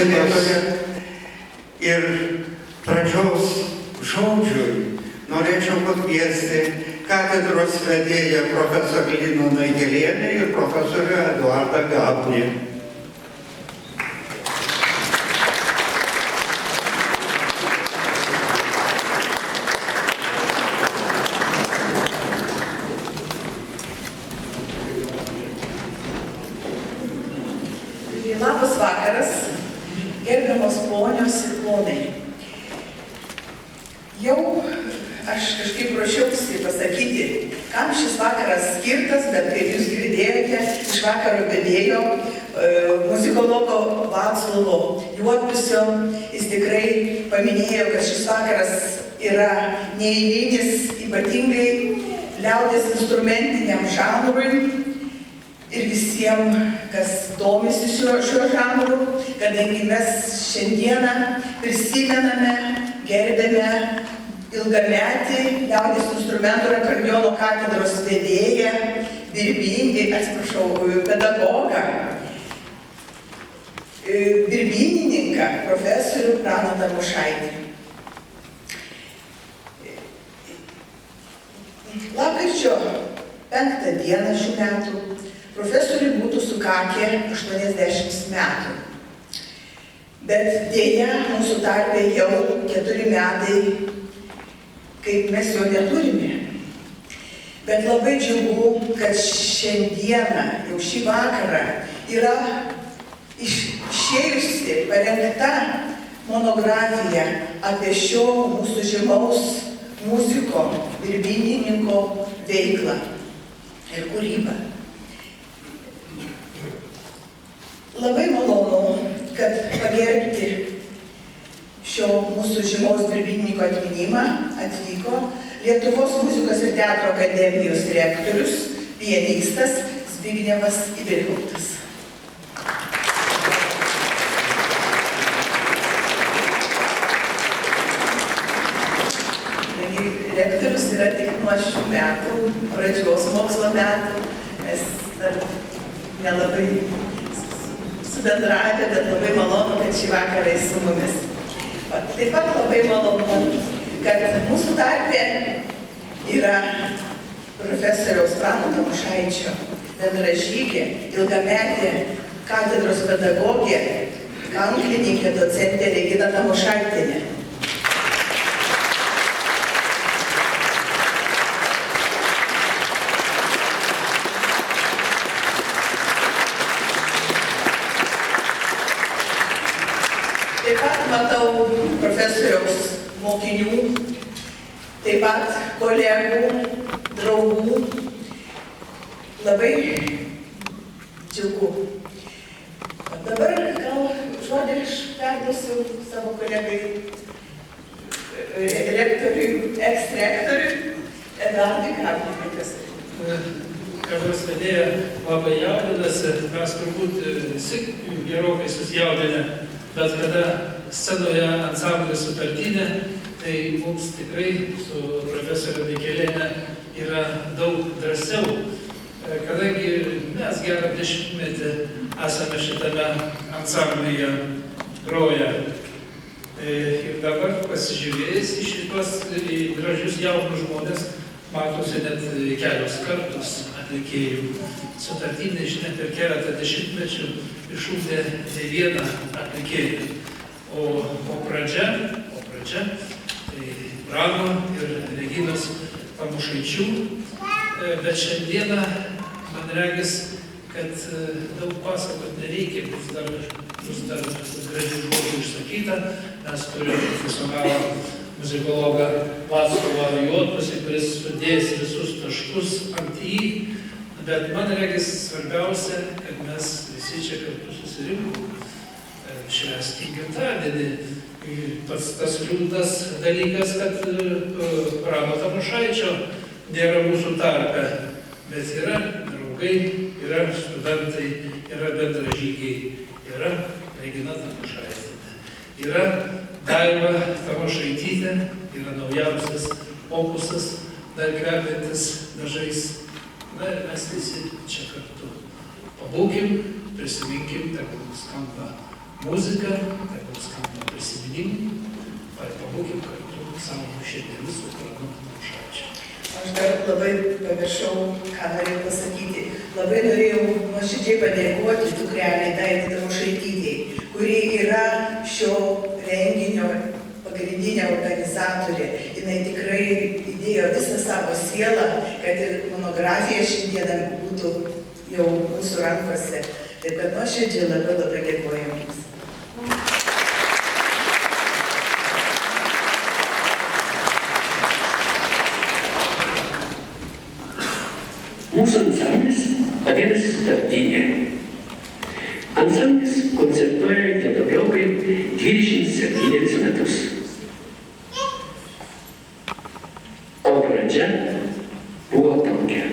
laimėtoja. Ir pradžios žodžiui norėčiau pakviesti katedros vedėją profesorę Liną Naigelienę ir profesorių Eduardą Gabnį. Labas vakaras, gerbiamos ponios ir ponai. Jau aš kažkaip ruošiausi pasakyti, kam šis vakaras skirtas, bet kaip jūs girdėjote, iš vakaro vedėjo muzikologo Vaclovo Juodpusio, jis tikrai paminėjo, kad šis vakaras yra neeilinis, ypatingai liaudies instrumentiniam žanrui. Ir visiems, kas domisi šiuo žanru, kadangi mes šiandieną prisimename, gerbėme ilgametį liaudies instrumentų ir akordeono katedros vedėją, pedagogą, birbynininką, profesorių Praną Tamošaitį. Lapkričio 5 dieną šių metų profesoriui būtų sukakę 80 metų. Bet dėja, mūsų tarpe jau 4 metai, kaip mes jo neturime. Bet labai džiugu, kad šiandieną, jau šį vakarą, yra išėjusi, parengta monografija apie šio mūsų žymaus muziko, birbynininko veiklą ir kūrybą. Labai malonu, kad pagerbti šio mūsų žymaus birbynininko atminimą atvyko Lietuvos muzikos ir teatro akademijos rektorius, pianistas Zbignevas Ibelgautas. Rektorius yra tik nuo šių metų, pradžios mokslo metų, mes dar nelabai subendravę, bet labai malonu, kad šį vakarą su mumis. Taip pat labai malonu, kad mūsų tarpe yra profesoriaus Prano Tamošaičio bendražygė, ilgametė katedros pedagogė, kanklininkė, docentė Regina Tamošaitienė. Taip pat matau profesoriaus mokinių, taip pat kolegų, draugų. Labai džiugu. Dabar gal žodį aš perduosiu savo kolegai rektoriui, eks-rektoriui Eduardui Gabniui. Katedros vedėja labai jaudinasi, mes turbūt visi gerokai susijaudinę. Bet kada scenoje ansamblis Sutartinė, tai mums tikrai su profesorė Naigelienė yra daug drąsiau, kadangi mes gerą 10 metį esame šitame ansamblyje groję. Ir dabar pasižiūrėjus į šitos gražius jaunus žmonės, matosi net kelios kartus atlikėjų. Sutartinė, žinia, per keletą dešimtmečių išugdė ne vieną atlikėją. O pradžia, tai Prano ir Reginos Tamošaičių. Bet šiandieną, man regis, kad daug pasakot nereikia, bus dar gražių žodžių išsakyta. Mes turime profesionalą muzikologą Vaclovą Juodpusį, kuris sudės visus taškus ant į. Bet man regis svarbiausia, kad mes visi čia kartu susirinkom švęsti gimtadienį. Tas liūdnas dalykas, kad Prano Tamošaičio nėra mūsų tarpe, bet yra draugai, yra studentai, yra bendražygiai, yra Regina Tamošaitė, yra Daiva Tamošaitytė, yra naujausias opusas, dar kvepiantis dažais. Na ir mes visi čia kartu pabūkim, prisiminkim, tegul skamba muziką, tai bus skambinti prisiminimai, pabūkim kartu savo širdėmis su Pranu Tamošaičiu. Aš dar labai pamiršau, ką norėjau pasakyti. Labai norėjau nuoširdžiai padėkoti dukrelei Daidai Tamošaitytei, kuri yra šio renginio pagrindinė organizatorė. Jinai tikrai įdėjo visą savo sielą, kad ir monografija šiandieną būtų jau mūsų rankose. Taip kad nuoširdžiai labai dėkoju jums. Mūsų ansamblis padėtas sutartinė. Ansamblis koncertuoja jau daugiau kaip 27 metus. O pradžia buvo tokia.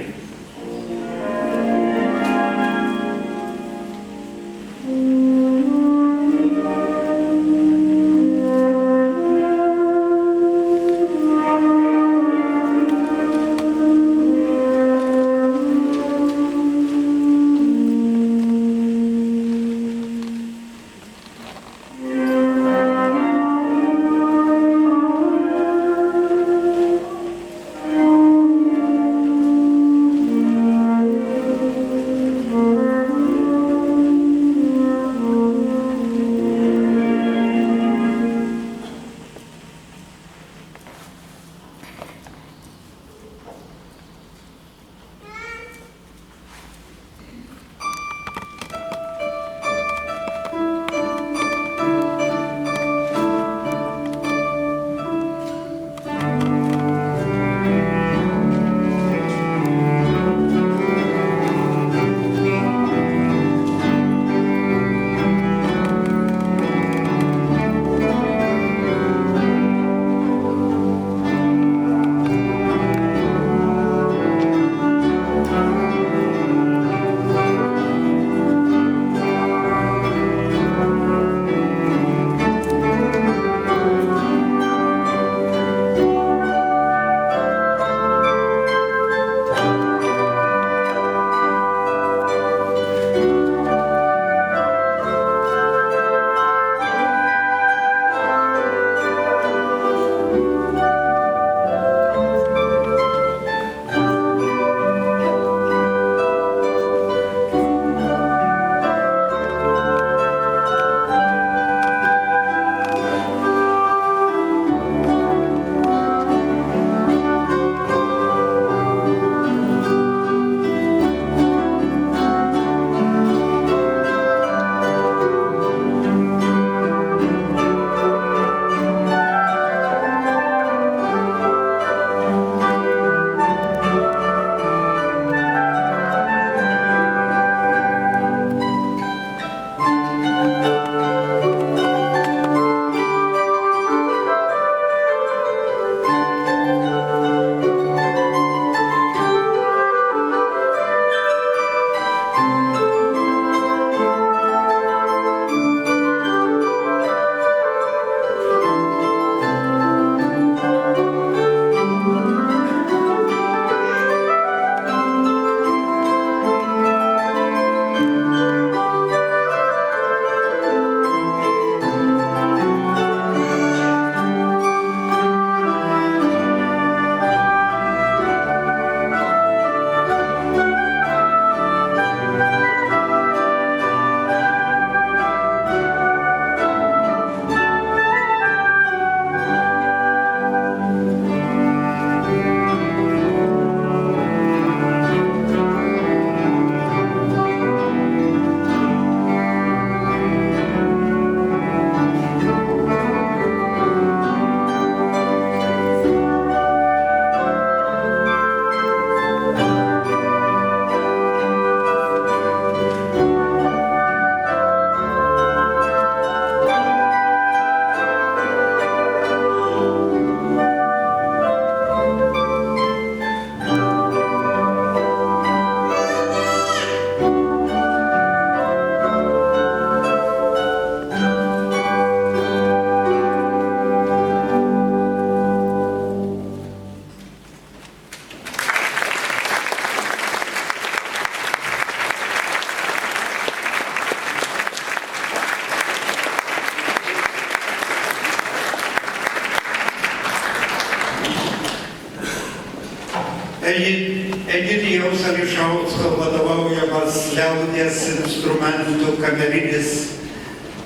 Egidijaus Ališausko vadovaujamas liaudies instrumentų kamerinis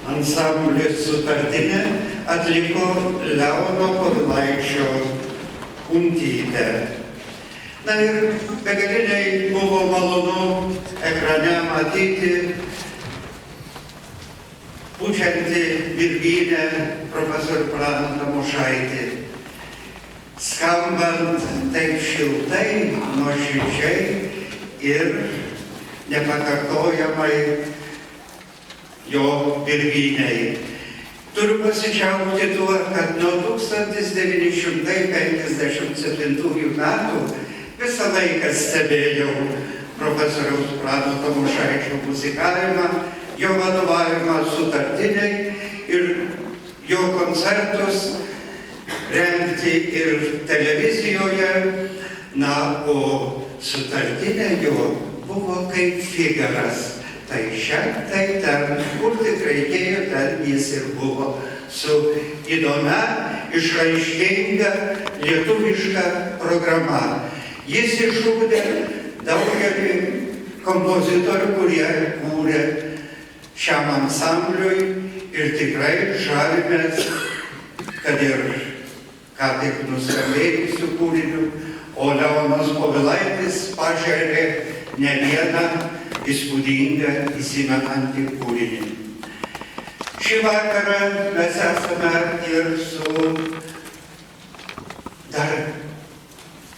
ansamblis Sutartinė atliko Leono Povilaičio Untytę. Na ir begaliniai buvo malonu ekrane matyti pučiantį birbynę profesorių Praną Tamošaitį. Skambant taip šiltai, nuoširdžiai ir nepakartojamai jo birbynei. Turiu pasidžiaugti tuo, kad nuo 1957 metų visą laiką stebėjau profesoriaus Prano Tamošaičio muzikavimą, jo vadovavimą Sutartiniai ir jo koncertus rengti ir televizijoje. Na, o Sutartinė jo buvo kaip Figaras. Tai čia, tai ten, kur tik reikėjo, ten jis ir buvo, su įdomia, išraiškinga lietuviška programa. Jis išugdė daugelį kompozitorių, kurie kūrė šiam ansambliui ir tikrai žavimės, kad ir ką tik nuskambėjusių kūrinių, o Leonas Povilaitis pažėrė ne vieną įspūdingą įsimenantį kūrinį. Šį vakarą mes esame ir su dar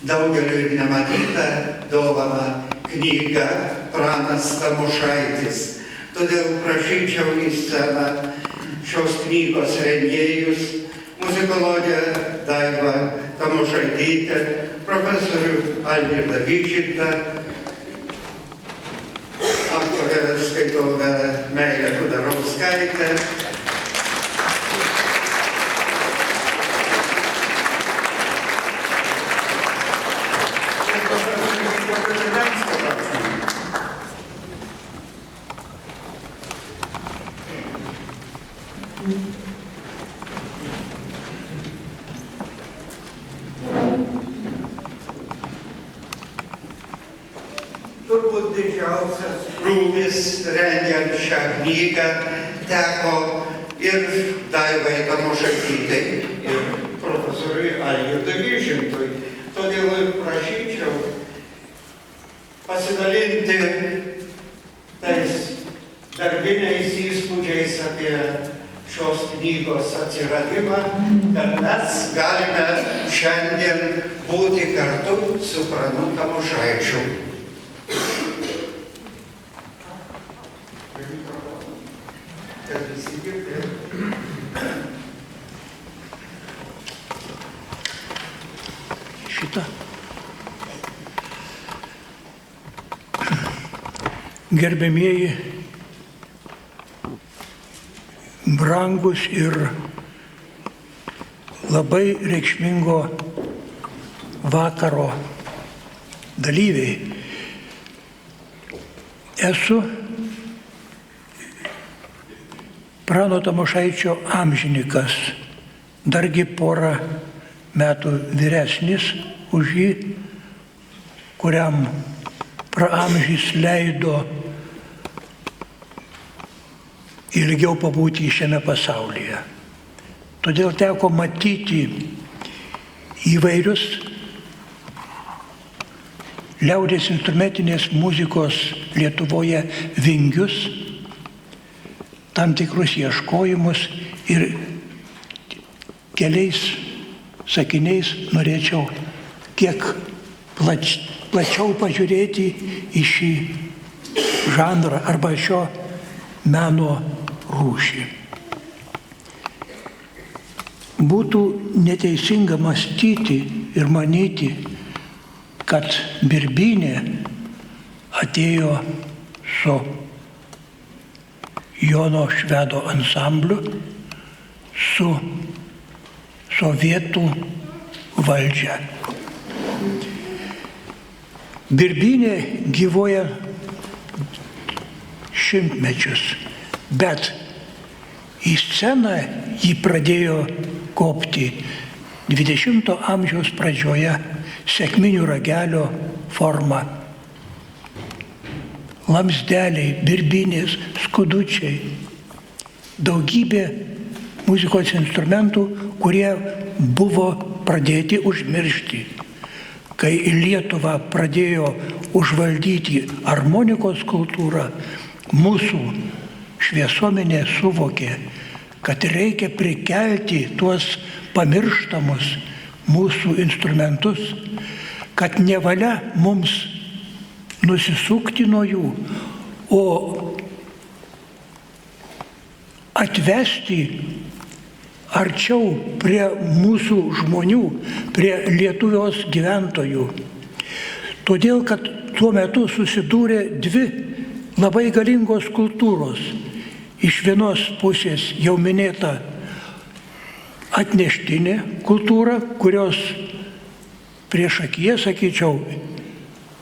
daugeliu nematyta dovana knyga Pranas Tamošaitis. Todėl prašyčiau į sceną šios knygos rengėjus, muzikologę Daivą Tamošaitytę, profesorių Algirdą Vyčintą, aktorę skaitovę Meilę Kudarauskaitę, turbūt didžiausias krūvis rengiant šią knygą teko ir Daivai Tamošaitytei, ir profesoriui Algirdui Vyčintui. Todėl ir prašyčiau pasidalinti tais darbiniais įspūdžiais apie šios knygos atsiradimą, kad mes galime šiandien būti kartu su Pranu Tamošaičiu. Šitą. Gerbėmieji, brangus ir labai reikšmingo vakaro dalyviai. Esu Prano Tamošaičio amžininkas, dargi porą metų vyresnis už jį, kuriam praamžis leido ilgiau pabūti šiame pasaulyje. Todėl teko matyti įvairius liaudies instrumentinės muzikos Lietuvoje vingius, tam tikrus ieškojimus ir keliais sakiniais norėčiau kiek plačiau pažiūrėti į šį žanrą arba šio meno rūšį. Būtų neteisinga mąstyti ir manyti, kad birbynė atėjo su Jono Švedo ansambliu, su sovietų valdžia. Birbynė gyvuoja šimtmečius, bet į sceną jį pradėjo kopti XX amžiaus pradžioje sekminių ragelio forma. Lamsdeliai, birbinės, skudučiai, daugybė muzikos instrumentų, kurie buvo pradėti užmiršti. Kai Lietuvą pradėjo užvaldyti armonikos kultūrą, mūsų šviesuomenė suvokė, kad reikia prikelti tuos pamirštamus mūsų instrumentus, kad nevalia mums nusisukti nuo jų, o atvesti arčiau prie mūsų žmonių, prie Lietuvos gyventojų. Todėl, kad tuo metu susidūrė dvi labai galingos kultūros. Iš vienos pusės jau minėta atneštinė kultūra, kurios priešakyje, sakyčiau,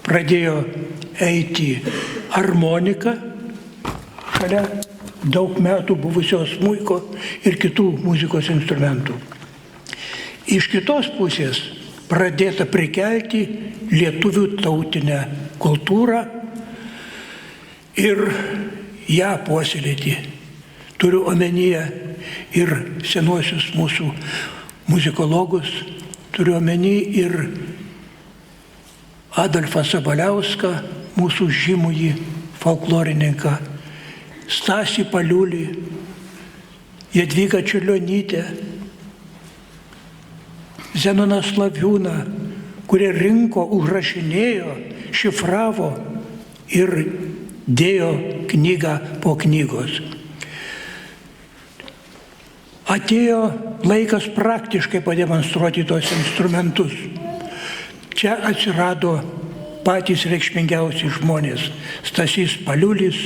pradėjo eiti armonika, šalia daug metų buvusios smuiko ir kitų muzikos instrumentų. Iš kitos pusės pradėta prikelti lietuvių tautinę kultūrą ir ją puoselėti. Turiu omenyje ir senuosius mūsų muzikologus, turiu omenyje ir Adolfą Sabaliauską, mūsų žymųjį folklorininką, Stasį Paliulį, Jadvygą Čiurlionytę, Zenoną Slaviūną, kurie rinko, užrašinėjo, šifravo ir dėjo knygą po knygos. Atėjo laikas praktiškai pademonstruoti tos instrumentus. Čia atsirado patys reikšmingiausi žmonės – Stasys Paliulis,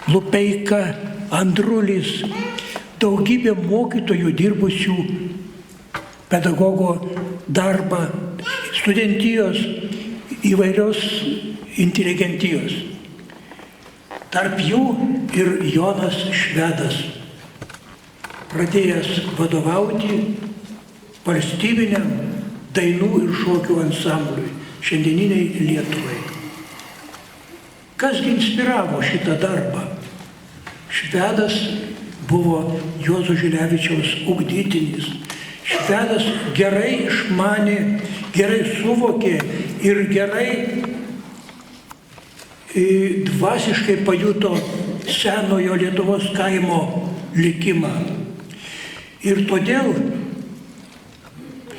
Lupeika, Andrulis, daugybė mokytojų dirbusių pedagogo darbą, studentijos, įvairios inteligentijos. Tarp jų ir Jonas Švedas, pradėjęs vadovauti valstybiniam dainų ir šokių ansambliui, šiandieniniai Lietuvai. Kasgi inspiravo šitą darbą? Švedas buvo Juozo Žilevičiaus ugdytinis. Švedas gerai išmanė, gerai suvokė ir gerai dvasiškai pajuto senojo Lietuvos kaimo likimą. Ir todėl,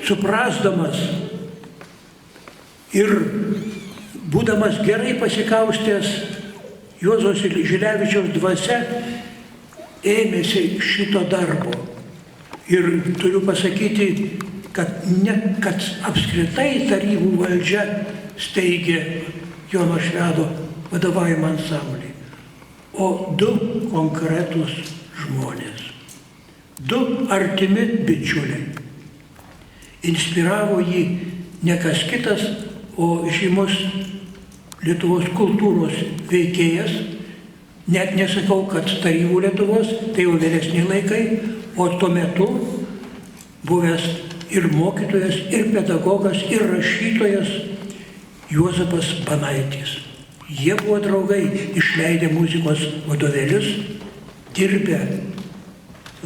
suprasdamas ir būdamas gerai pasikaustęs Juozo Žilevičiaus dvasia, ėmėsi šito darbo. Ir turiu pasakyti, kad apskritai tarybų valdžia steigė Jono Švedo vadovaujamą ansamblį, o du konkretūs žmonės, du artimi bičiuliai. Inspiravo jį ne kas kitas, o žymus Lietuvos kultūros veikėjas, net nesakau, kad tarybų Lietuvos, tai jau vėlesni laikai, o tuo metu buvęs ir mokytojas, ir pedagogas, ir rašytojas Juozapas Banaitis. Jie buvo draugai, išleidę muzikos vadovėlius, dirbę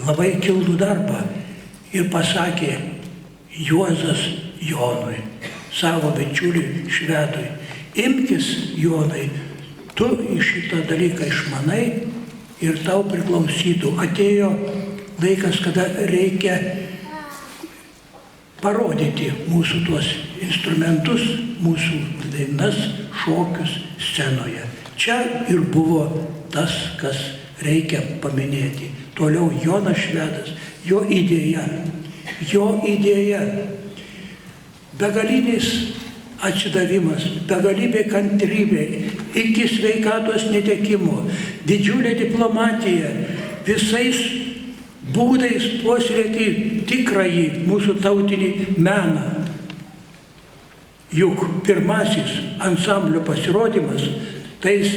labai kildų darbą ir pasakė Juozas Jonui, savo bičiuliui Švedui: imkis, Jonai, tu iš šitą dalyką išmanai ir tau priklausytų. Atėjo laikas, kada reikia parodyti mūsų tuos instrumentus, mūsų dainas, šokius scenoje. Čia ir buvo tas, kas reikia paminėti. Toliau Jonas Švedas, jo idėja, begalinis atsidavimas, begalybė kantrybė, iki sveikatos netekimo, didžiulė diplomatija, visais būdais puoselėti tikrąjį mūsų tautinį meną. Juk pirmasis ansamblio pasirodymas tais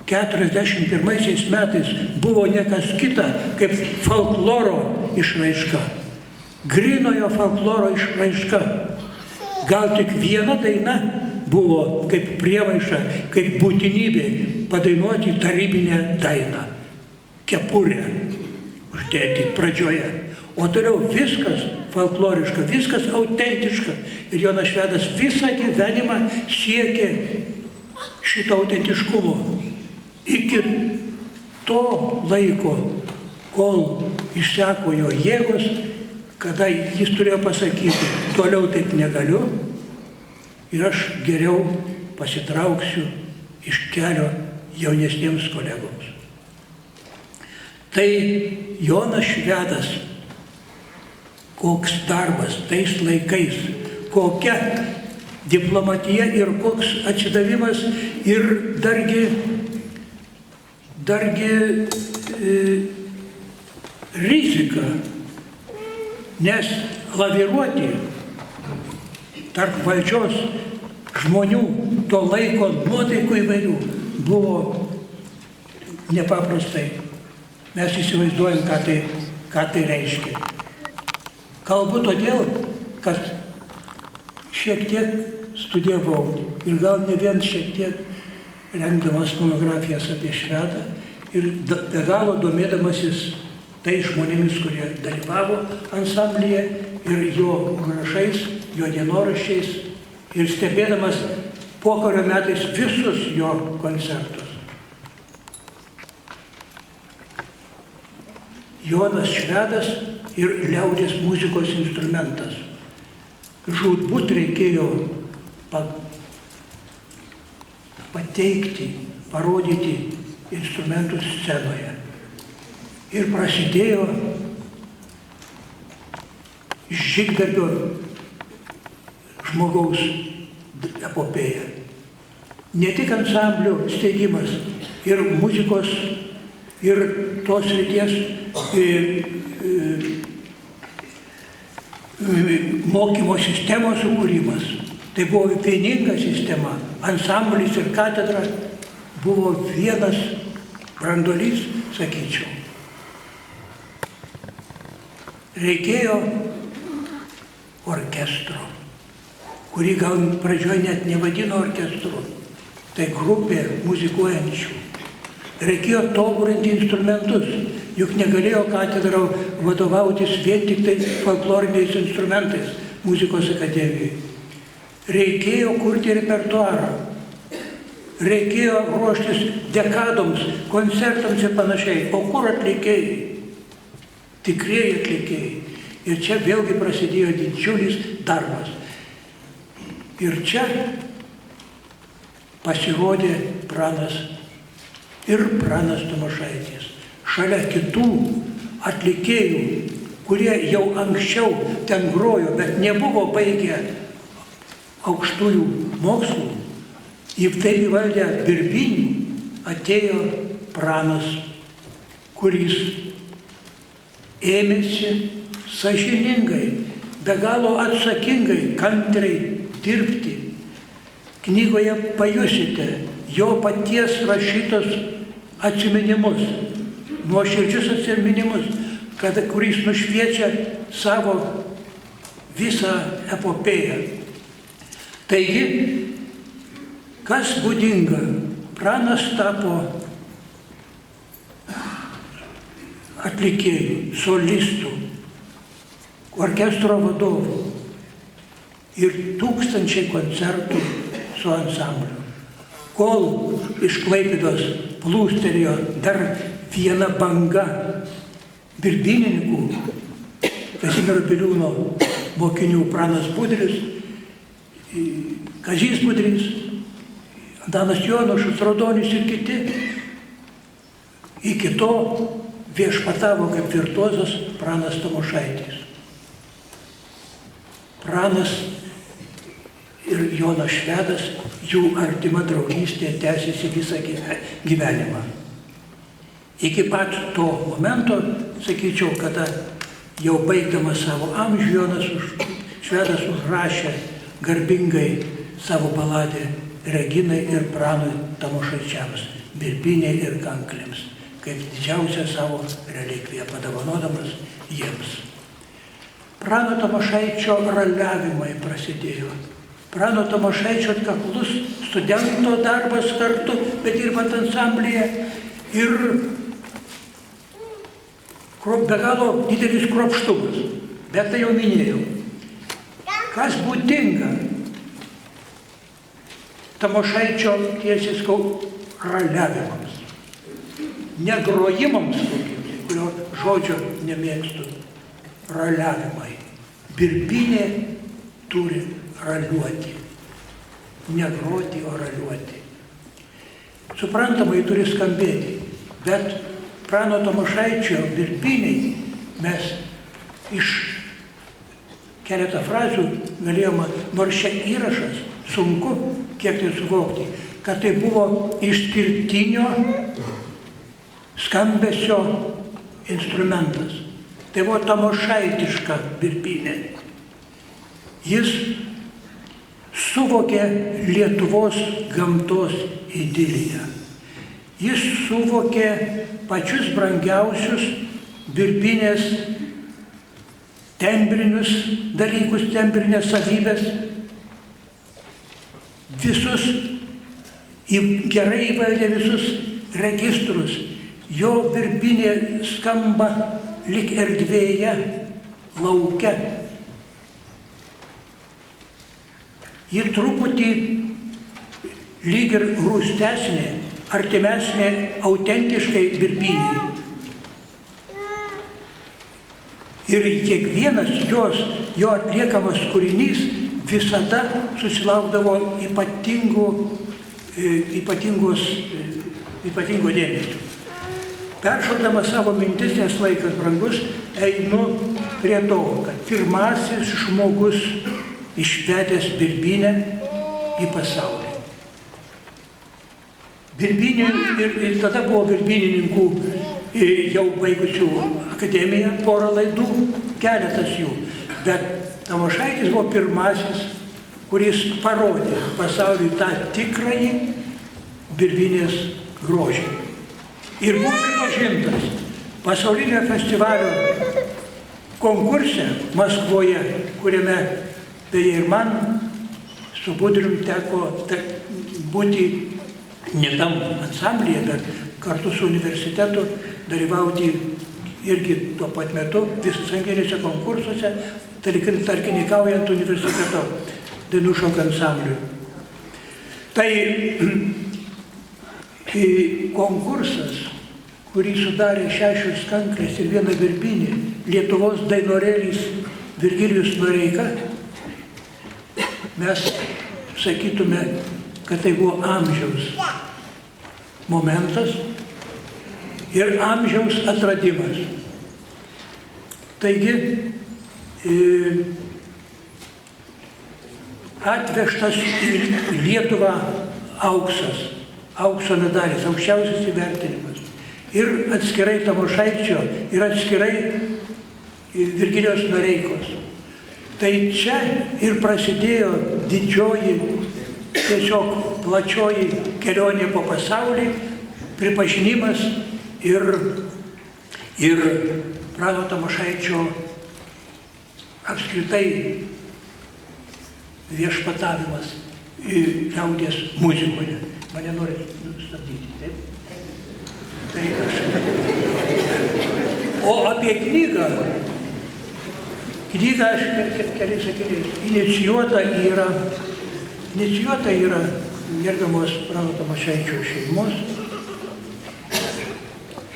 41 metais buvo ne kas kita kaip folkloro išraiška. grinojo folkloro išraiška. Gal tik viena daina buvo kaip prievaiša, kaip būtinybė padainuoti tarybinę dainą. Kepurę uždėti pradžioje. O toliau viskas folkloriška, viskas autentiška. Ir Jonas Švedas visą gyvenimą siekė šito autentiškumo. Iki to laiko, kol išseko jo jėgos, kada jis turėjo pasakyti, toliau taip negaliu ir aš geriau pasitrauksiu iš kelio jaunesniems kolegoms. Tai Jonas Švedas, koks darbas tais laikais, kokia diplomatija ir koks atsidavimas ir dargi rizika, nes laviruoti tarp valdžios žmonių to laiko nuotaikų įvairių buvo nepaprastai. Mes įsivaizduojam, ką tai reiškia. Kalbu todėl, kad šiek tiek studijavau ir gal ne vien šiek tiek rengdamas monografijas apie Švedą ir be galo domėdamasis tai žmonėmis, kurie dalyvavo ansamblyje ir jo užrašais, jo dienoraščiais ir stebėdamas pokario metais visus jo koncertus. Jonas Švedas ir liaudies muzikos instrumentas. Žūtbūt reikėjo pateikti, parodyti instrumentus scenoje. Ir prasidėjo žygdarbio žmogaus epopėja. Ne tik ansamblio steigimas ir muzikos ir tos srities mokymo sistemos sukūrimas. Tai buvo vieninga sistema. Ansamblis ir katedra buvo vienas branduolys, sakyčiau. Reikėjo orkestro, kurį gal pradžioje net nevadino orkestru. Tai grupė muzikuojančių. Reikėjo tobulinti instrumentus, juk negalėjo katedra vadovautis vien tik tai folkloriniais instrumentais muzikos akademijoje. Reikėjo kurti repertuarą, reikėjo ruoštis dekadoms, koncertams ir panašiai. O kur atlikėjai? Tikrieji atlikėjai. Ir čia vėlgi prasidėjo didžiulis darbas. Ir čia pasirodė Pranas Tamošaitis. Šalia kitų atlikėjų, kurie jau anksčiau ten grojo, bet nebuvo baigę aukštųjų mokslų, į tai įvaldę Birbynį, atėjo Pranas, kuris ėmėsi sąžiningai, be galo atsakingai, kantriai dirbti. Knygoje pajusite jo paties rašytos atsiminimus, nuoširdžius atsiminimus, kuris nušviečia savo visą epopėją. Taigi, kas būdinga, Pranas tapo atlikėjų, solistų, orkestro vadovų ir tūkstančiai koncertų su ansambliu. Kol iš Klaipėdos plūstelėjo dar viena banga birbynininkų, Kazimiero Biliūno mokinių Pranas Budris, Kazys Budrys, Antanas Jonušas, Raudonis ir kiti, iki to viešpatavo kaip virtuozas Pranas Tamošaitis. Pranas ir Jonas Švedas, jų artima draugystė tęsiasi visą gyvenimą. Iki pat to momento, sakyčiau, kada jau baigdamas savo amžių, Jonas Švedas užrašė garbingai savo baladę Reginai ir Pranui Tamošaičiams, Birbynei ir Kanklėms, kaip didžiausią savo relikviją padovanodamas jiems. Prano Tamošaičio raliavimai prasidėjo. Prano Tamošaičio atkaklus studento darbas kartu, bet dirbant ansamblyje ir be galo didelis kruopštumas. Bet tai jau minėjau. Kas būdinga Tamošaičio, tiesiai sakau, raliavimams. Ne grojimams, kurio žodžio nemėgstu. Raliavimai. Birbynė turi raliuoti. Ne groti, o raliuoti. Suprantamai turi skambėti, bet Prano Tamošaičio birbynei mes iš keletą frazių galėjome, nors čia įrašas, sunku kiek tai suvokti, kad tai buvo išskirtinio skambesio instrumentas. Tai buvo tamošaitiška birbynė. Jis suvokė Lietuvos gamtos idiliją. Jis suvokė pačius brangiausius birbynės tembrinius dalykus, tembrinės savybės. Visus, gerai įvaldė visus registrus. Jo birbynė skamba lyg erdvėje, lauke. Ji truputį lyg ir rūstesnė, artimesnė autentiškai birbynei. Ir kiekvienas jo atliekamas kūrinys visada susilaukdavo ypatingo dėmesio. Peršokdamas savo mintis, nes laikas brangus, einu prie to, kad pirmasis žmogus išvedęs birbynę į pasaulį. Ir tada buvo birbynininkų jau baigusių akademiją, porą laidų, keletas jų. Bet Tamošaitis buvo pirmasis, kuris parodė pasauliui tą tikrąjį birbynės grožį. Ir buvo pripažintas pasaulinio festivalio konkurse Maskvoje, kuriame beje ir man su Budrium teko būti ne tam ansamblyje, bet kartu su universitetu dalyvauti irgi tuo pat metu visasanginėse konkursuose, tarkininkaujant universiteto dainų šokių ansambliui. Tai konkursas, kurį sudarė 6 kanklės ir 1 birbynė, Lietuvos dainorėlis Virgilijus Noreika, mes sakytume, kad tai buvo amžiaus momentas ir amžiaus atradimas. Taigi, atvežtas į Lietuvą auksas, aukso medalis, aukščiausias įvertinimas. Ir atskirai Tamošaičio, ir atskirai Virgilijos Noreikos. Tai čia ir prasidėjo didžioji, tiesiog plačioji kelionė po pasaulį, pripažinimas ir Prano Tamošaičio apskritai viešpatavimas liaudies muzikoje. Mane nori stabdyti, taip? Tai aš. O apie knygą aš keliais sakiniais. Inicijuota yra gerbiamos Prano Tamošaičio šeimos.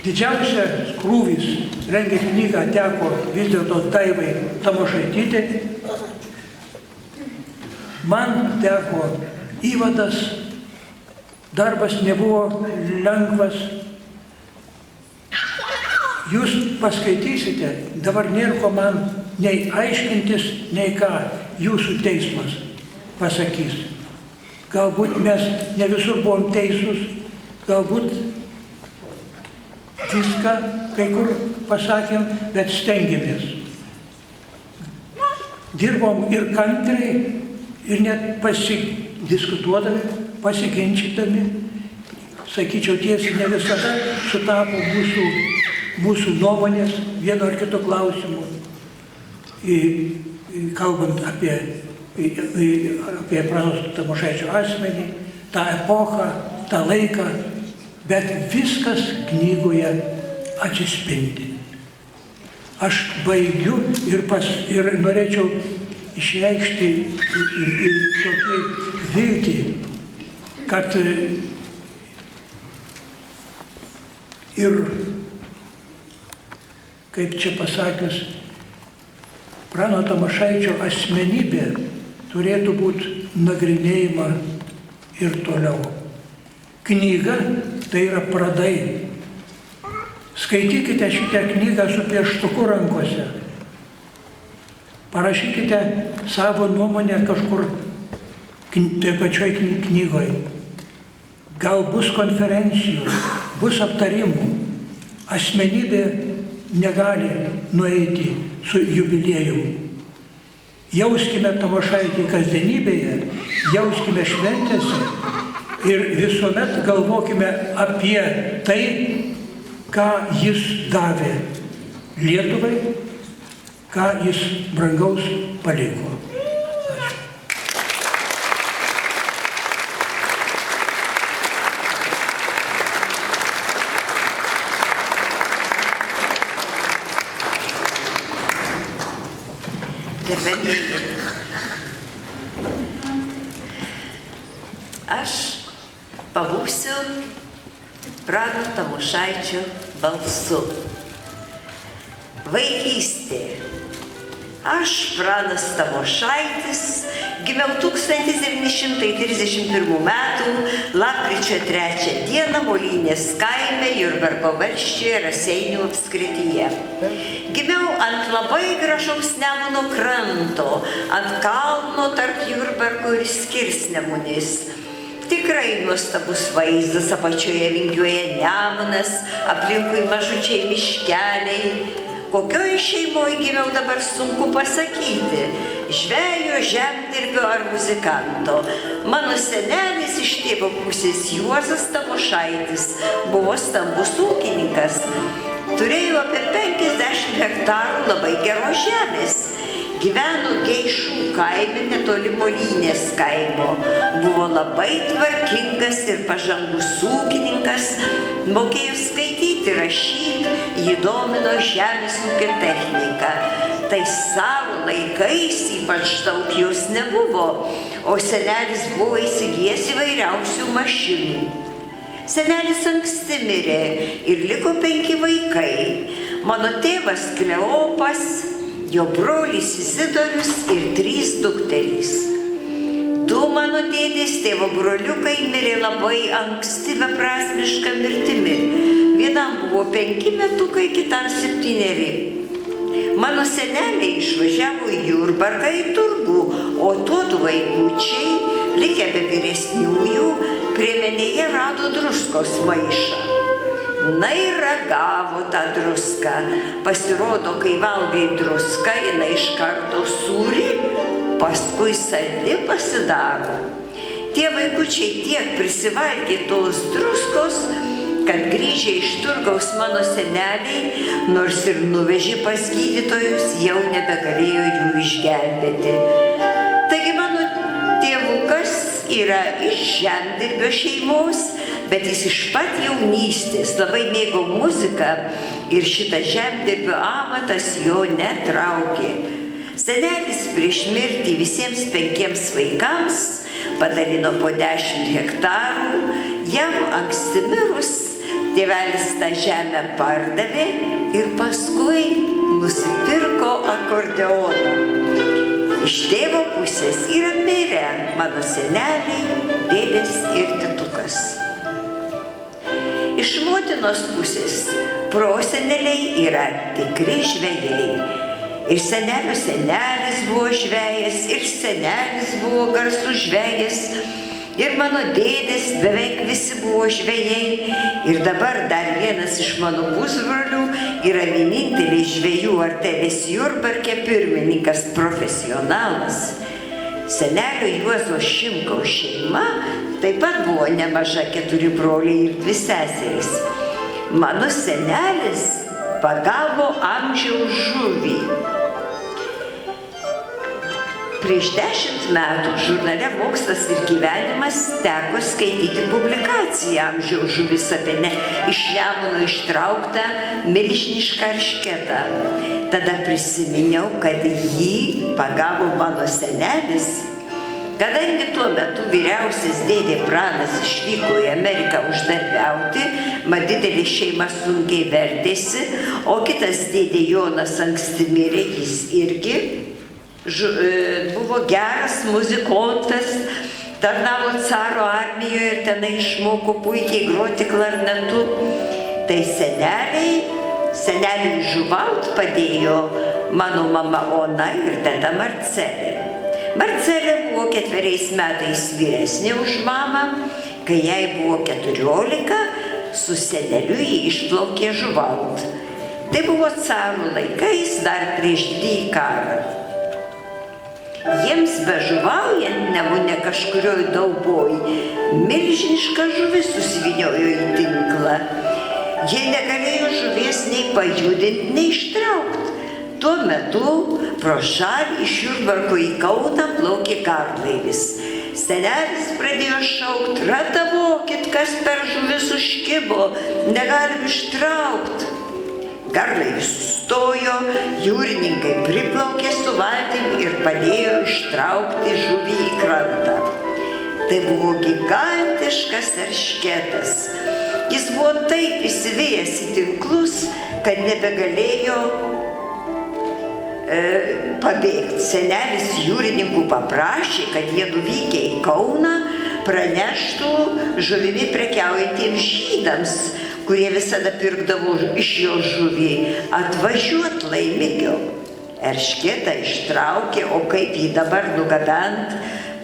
Didžiausias krūvis rengiant knygą teko vis dėlto Daivai Tamošaitytei. Man teko įvadas, darbas nebuvo lengvas. Jūs paskaitysite, dabar nėra ko man nei aiškintis, nei ką jūsų teismas pasakys. Galbūt mes ne visur buvom teisūs, galbūt viską kai kur pasakėm, bet stengiamės. Dirbom ir kantriai, ir net pasidiskutuodami, pasiginčydami, sakyčiau tiesiai, ne visada sutapo mūsų nuomonės vieno ar kito klausimu. kalbant apie Prano Tamošaičio asmenį, tą epochą, tą laiką, bet viskas knygoje atsispindi. Aš baigiu ir norėčiau išreikšti tokį viltį, kad ir, kaip čia pasakius, Prano Tamošaičio asmenybė turėtų būti nagrinėjama ir toliau. Knyga tai yra pradai. Skaitykite šitą knygą su pieštuku rankose. Parašykite savo nuomonę kažkur toje pačioj knygoje. Gal bus konferencijų, bus aptarimų. Asmenybė negali nueiti su jubiliejum. Jauskime Tamošaitį kasdienybėje, jauskime šventėse ir visuomet galvokime apie tai, ką jis davė Lietuvai, ką jis brangaus paliko. Ačiū. Gerbėmieji, aš pabūsiu Prano Tamošaičio balsu. Vaikystė. Aš, Pranas Tamošaitis, gimiau 1931 m. lapkričio 3 d. Molynės kaime Jurbarko valsčiuje Raseinių apskrityje. Gimiau ant labai gražaus Nemuno kranto, ant kalno tarp Jurbarko ir Skirsnemunės. Tikrai nuostabus vaizdas, apačioje vingiuoja Nemunas, aplinkui mažučiai miškeliai. Kokioj šeimoje gimiau dabar sunku pasakyti, žvejo, žemdirbio ar muzikanto. Mano senelis iš tėvo pusės Juozas Tamošaitis buvo stambus ūkininkas. Turėjo apie 50 hektarų labai geros žemės. Gyveno Geišų kaime netoli Molynės kaimo. Buvo labai tvarkingas ir pažangus ūkininkas, mokėjo skaityti, rašyti, jį domino žemės ūkio technika. Tai savo laikais ypač daug jos nebuvo, o senelis buvo įsigijęs įvairiausių mašinų. Senelis anksti mirė ir liko 5 vaikai. Mano tėvas Kleopas, jo brolis Izidorius ir 3 dukterys. 2 mano dėdės tėvo broliukai mirė labai anksti beprasmiška mirtimi. Vienam buvo 5 metukai, kitam 7. Mano seneliai išvažiavo į Jurbarką į turgų, o tuodu vaikučiai, likę be vyresniųjų, priemenėje rado druskos maišą. Na ir ragavo tą druską. Pasirodo, kai valgai druską, jinai iš karto sūri, paskui saldi pasidaro. Tie vaikučiai tiek prisivalgė tos druskos, kad grįžę iš turgaus mano seneliai, nors ir nuvežė pas gydytojus, jau nebegalėjo jų išgelbėti. Taigi mano tėvukas yra iš žemdirbio šeimos, bet jis iš pat jaunystės labai mėgo muziką ir šitas žemdirbio amatas jo netraukė. Senelis prieš mirtį visiems 5 vaikams padalino po 10 hektarų, jam anksti mirus tėvelis tą žemę pardavė ir paskui nusipirko akordeoną. Iš tėvo pusės yra mirę mano seneliai, dėdės ir tetukas. Iš motinos pusės proseneliai yra tikri žvejai. Ir senelio senelis buvo žvejas, ir senelis buvo garsus žvejas, ir mano dėdės beveik visi buvo žvejai. Ir dabar dar vienas iš mano pusbrolių yra vienintelis žvejų artelės Jurbarke pirmininkas, profesionalas. Senelio Juozo Šimkaus šeima taip pat buvo nemaža, 4 broliai ir 2 seserys. Mano senelis pagavo amžiaus žuvį. Prieš 10 metų žurnale Mokslas ir gyvenimas teko skaityti publikaciją Amžiaus žuvis apie iš Nemuno ištrauktą milžinišką eršketą. Tada prisiminiau, kad jį pagavo mano senelis. Kadangi tuo metu vyriausias dėdė Pranas išvyko į Ameriką uždarbiauti, mat didelė šeima sunkiai vertėsi, o kitas dėdė Jonas anksti mirė, jis irgi buvo geras muzikontas, tarnavo caro armijoje ir tenai išmoko puikiai groti klarnetu. Tai seneliui Žuvaut padėjo mano mama Ona ir teta Marcelė. Marcelė buvo 4 metais vyresnė už mamą, kai jai buvo 14, su seneliu jį išplaukė Žuvaut. Tai buvo carų laikais dar prieš didįjį karą. Jiems bežuvaujant Nemune kažkurioj dauboj, milžiniška žuvis susivyniojo į tinklą. Jie negalėjo žuvies nei pajudinti, nei ištraukti. Tuo metu pro šalį iš Jurbarko į Kauną plaukė garlaivis. Senelis pradėjo šaukt: "Ratavokit, kas per žuvis užkibo, negalim ištraukti." Garlaivis sustojo, jūrininkai priplaukė su valtim ir padėjo ištraukti žuvį į krantą. Tai buvo gigantiškas eršketas. Jis buvo taip įsivėjęs į tinklus, kad nebegalėjo pabėgti. Senelis jūrininkų paprašė, kad jie nuvykę į Kauną praneštų žuvimi prekiaujantiems žydams, kurie visada pirkdavo iš jo žuvį, atvažiuot Laimikio. Eršketą ištraukė, o kaip jį dabar nugabent,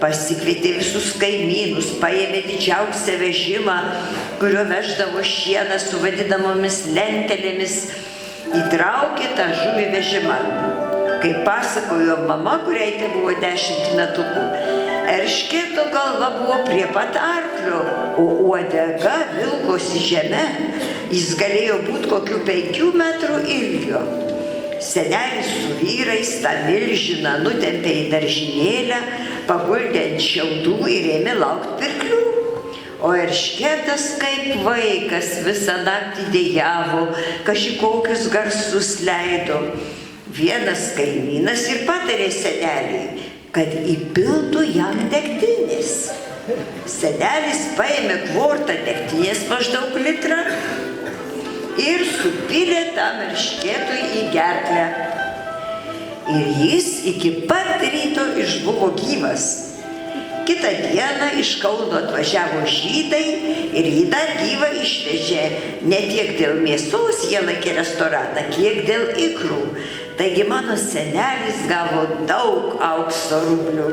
pasikvietė visus kaimynus, paėmė didžiausią vežimą, kuriuo veždavo šieną su vadinamomis lentelėmis, įtraukė tą žuvį vežimą. Kaip pasakojo mama, kuriai tai buvo 10 metukų, eršketo galva buvo prie pat arklio, o uodega vilkosi žeme. Jis galėjo būti kokių 5 metrų ilgio. Senelis su vyrais tą milžiną nutempė į daržinėlę, paguldė ant šiaudų ir ėmė laukti pirklių. O eršketas kaip vaikas visą naktį dejavo, kaži kokius garsus leido. Vienas kaimynas ir patarė seneliui, kad įpiltų jam degtinės. Senelis paėmė kvortą degtinės maždaug litrą ir supylė tam eršketui į gerklę. Ir jis iki pat ryto išbuvo gyvas. Kitą dieną iš Kauno atvažiavo žydai ir jį dar gyvą išvežė. Ne tiek dėl mėsos jie laikė restoraną, kiek dėl ikrų. Taigi mano senelis gavo daug aukso rublių.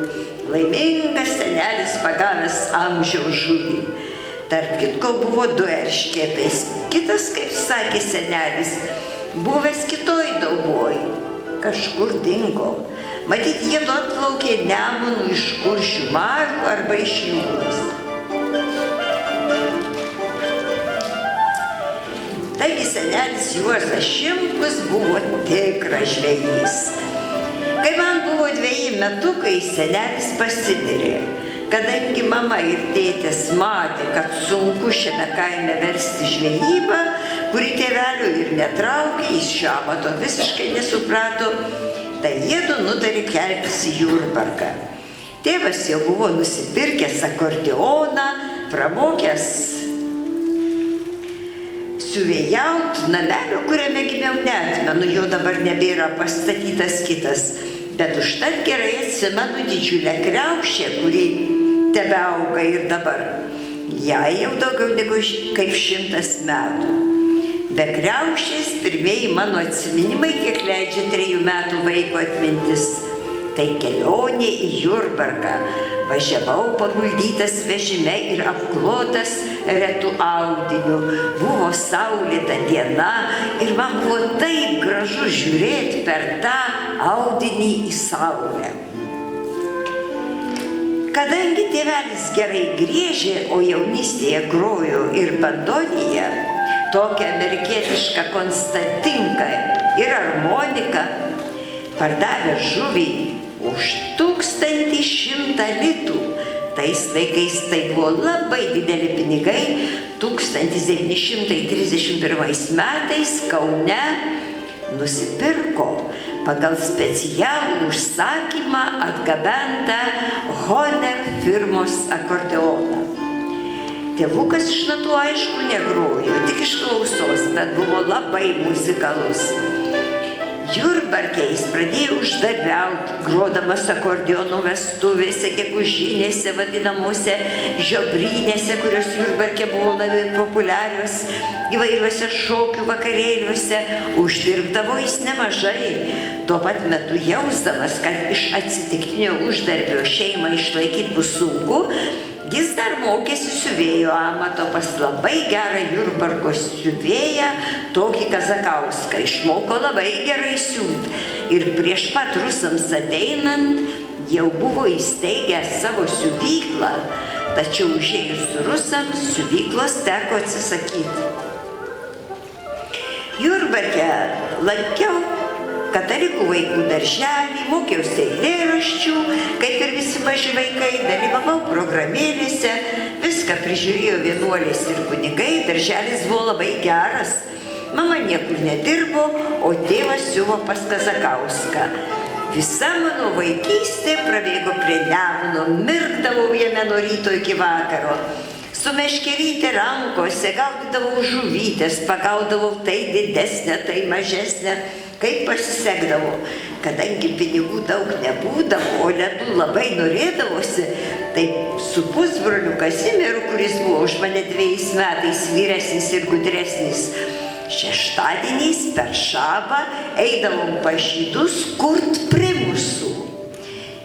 Laimingas senelis pagavęs amžiaus žuvį. Tarp kitko buvo 2 eršketai. Kitas, kaip sakė senelis, buvęs kitoj dauboj. Kažkur dingo. Matyt, jie atplaukė Nemunu iš Kuršių marių arba iš jūros. Taigi senelis Juozas Šimkus buvo tikras žvejys. Kai man buvo 2 metukai, senelis pasimirė. Kadangi mama ir tėtis matė, kad sunku šiame kaime versti žvejybą, kuri tėvelio ir netraukė, jis šio amato visiškai nesuprato, tai jiedu nutarė keltis į Jurbarką. Tėvas jau buvo nusipirkęs akordeoną, pramokęs siuvėjaut, namelio, kuriame gimiau, neatmenu, jo dabar nebėra, pastatytas kitas. Bet užtat gerai atsimenu didžiulę kriaušę, kuri tebeauga ir dabar. Jai jau daugiau negu kaip 100 metų. Be kriaušės pirmieji mano atsiminimai, kiek leidžia 3 metų vaiko atmintis. Tai kelionė į Jurbarką. Važiavau paguldytas vežime ir apklotas retų audiniu. Buvo saulėta diena ir man buvo taip gražu žiūrėti per tą audinį į saulę. Kadangi tėvelis gerai griežė, o jaunystėje grojo ir bandoniją, tokią amerikietišką konstantinką ir armoniką, pardavę žuvį už 1100 litų. Tais laikais tai buvo labai dideli pinigai. 1931 metais Kaune nusipirko pagal specialų užsakymą atgabentą Hohner firmos akordeoną. Tėvukas iš natų aišku negrojo, tik iš klausos, bet buvo labai muzikalus. Jurbarke jis pradėjo uždarbiauti, grodamas akordeonų vestuvėse, gegužinėse, vadinamuose žiobrynėse, kurios Jurbarke buvo labai populiarios, įvairiuose šokių vakarėliuose. Uždirbdavo jis nemažai. Tuo pat metu jausdamas, kad iš atsitiktinio uždarbio šeimą išlaikyti bus sunku, jis dar mokėsi siuvėjo amato pas labai gerą Jurbarko siuvėją, tokį Kazakauską. Išmoko labai gerai siūt. Ir prieš pat rusams ateinant jau buvo įsteigęs savo siuvyklą, tačiau užėjus rusams siuvyklos teko atsisakyti. Jurbarke lankiau katalikų vaikų darželį, mokiausi eilėraščių, kaip ir visi maži vaikai, dalyvavau programėlėse, viską prižiūrėjo vienuolės ir kunigai, darželis buvo labai geras. Mama niekur nedirbo, o tėvas siuvo pas Kazakauską. Visa mano vaikystė prabėgo prie Nemuno, mirkdavau jame nuo ryto iki vakaro. Su meškeryte rankose gaudydavau žuvytės, pagaudavau tai didesnę, tai mažesnę, kaip pasisekdavo. Kadangi pinigų daug nebūdavo, o ledų labai norėdavosi, tai su pusbroliu Kazimieru, kuris buvo už mane 2 metais vyresnis ir gudresnis, šeštadieniais per šabą eidavom pas žydus kurt primusų.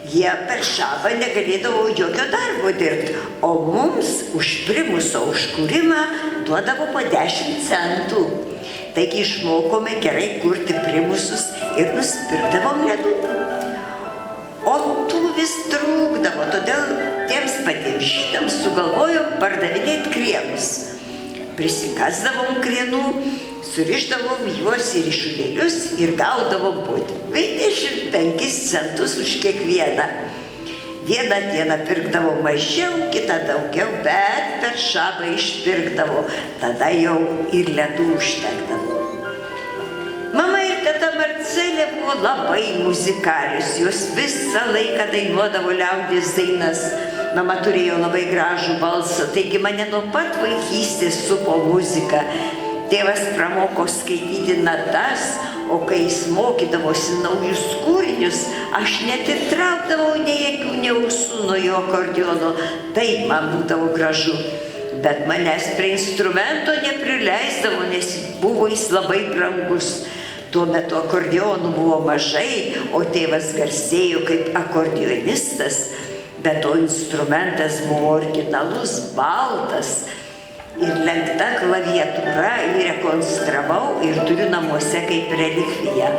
Jie per šabą negalėdavo jokio darbo dirbti, o mums už primuso užkūrimą duodavo po 10 centų. Taigi išmokome gerai kurti primusus ir nusipirkdavom ledų. O tų vis trūkdavo, todėl tiems patiems žydams sugalvojom pardavinėti krienus. Prisikasdavom krienų, surišdavom juos į ryšulėlius ir gaudavom po 25 centus už kiekvieną. Vieną dieną pirkdavo mažiau, kitą daugiau, bet per šabą išpirkdavo, tada jau ir ledų užtekdavo. Mama ir teta Marcelė buvo labai muzikalius, jos visą laiką dainuodavo liaudies dainas. Mama turėjo labai gražų balsą, taigi mane nuo pat vaikystės supo muzika. Tėvas pramoko skaityti natas, o kai jis mokydavosi naujus kūrinius, aš net ir traukdavau nei akių, nei ausų nuo jo akordeono. Taip man būdavo gražu. Bet manęs prie instrumento neprileisdavo, nes buvo jis labai brangus. Tuo metu akordeonų buvo mažai, o tėvas garsėjo kaip akordeonistas. Bet to instrumentas buvo originalus, baltas. Ir lenkta klaviatūra jį rekonstravau ir turiu namuose kaip relikviją.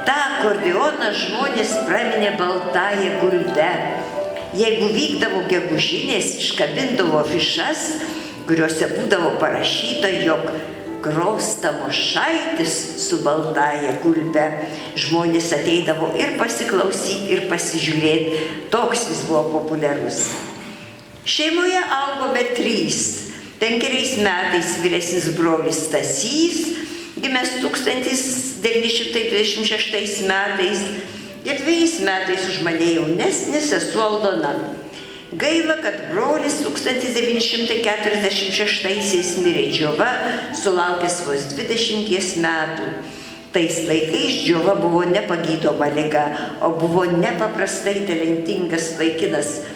Ta akordeoną žmonės praminė baltąją gulbe. Jeigu vykdavo gegužinės, iškabindavo afišas, kuriuose būdavo parašyta, jog gros Tamošaitis su baltąja gulbe. Žmonės ateidavo ir pasiklausyti, ir pasižiūrėti. Toks jis buvo populiarus. Šeimoje augome 3. 5 metais vyresnis brolis Stasys, gimęs 1926 metais, ir 2 metais už mane jaunesnis sesuo Aldona. Gaila, kad brolis 1946 mirė džiova, sulaukęs vos 20 metų. Tais laikais džiova buvo nepagydoma liga, o buvo nepaprastai talentingas vaikinas.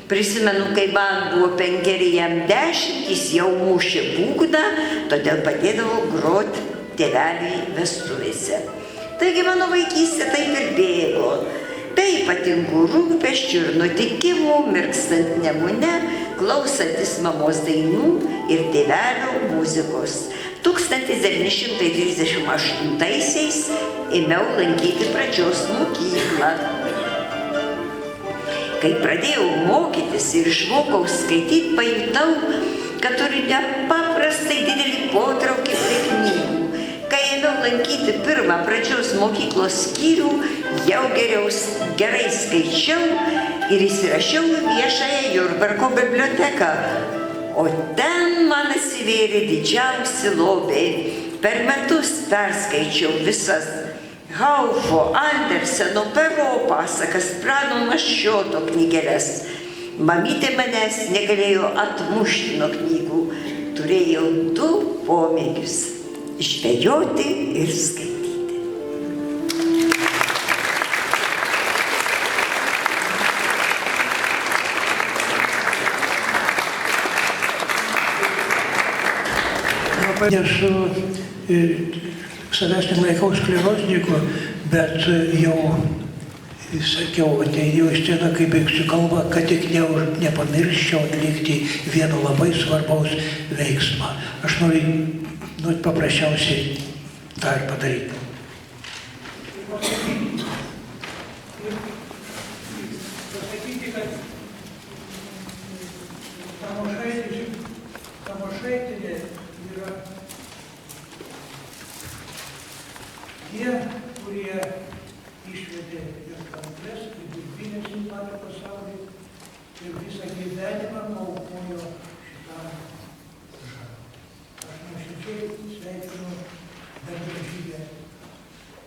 Prisimenu, kai man buvo 5, jam 10, jis jau mušė būgną, todėl padėdavo groti tėveliui vestuvėse. Taigi mano vaikystė taip ir bėgo. Be ypatingų rūpesčių ir nutikimų, mirkstant Nemune, klausantis mamos dainų ir tėvelio muzikos. 1938-aisiais ėmiau lankyti pradžios mokyklą. Kai pradėjau mokytis ir išmokau skaityti, pajutau, kad turiu nepaprastai didelį potraukį prie knygų. Kai ėmiau lankyti pirmą pradžios mokyklos skyrių, jau gerai skaičiau ir įsirašiau į viešąją Jurbarko biblioteką. O ten man atsivėrė didžiausi lobiai. Per metus perskaičiau visas Haufo, Anderseno, Pero pasakas, Prano Maščioto knygeles. Mamytė manęs negalėjo atmušti nuo knygų. Turėjau 2 pomėgius – žvejoti ir skaityti. Nesu savęs nelaikau sklerozniku, bet jau sakiau, atėjau į sceną, kai baigsiu kalbą, kad tik nepamirščiau atlikti vieno labai svarbaus veiksmą. Aš noriu paprasčiausiai tą ir padaryti. Pasakyti, kad Tamošaitinė yra tie, kurie išvedė ir Kankles, ir Birbynės į patį pasaulį, ir visą gyvenimą paaukojo šitam žanrui. Aš nuoširdžiai sveikinu bendražygę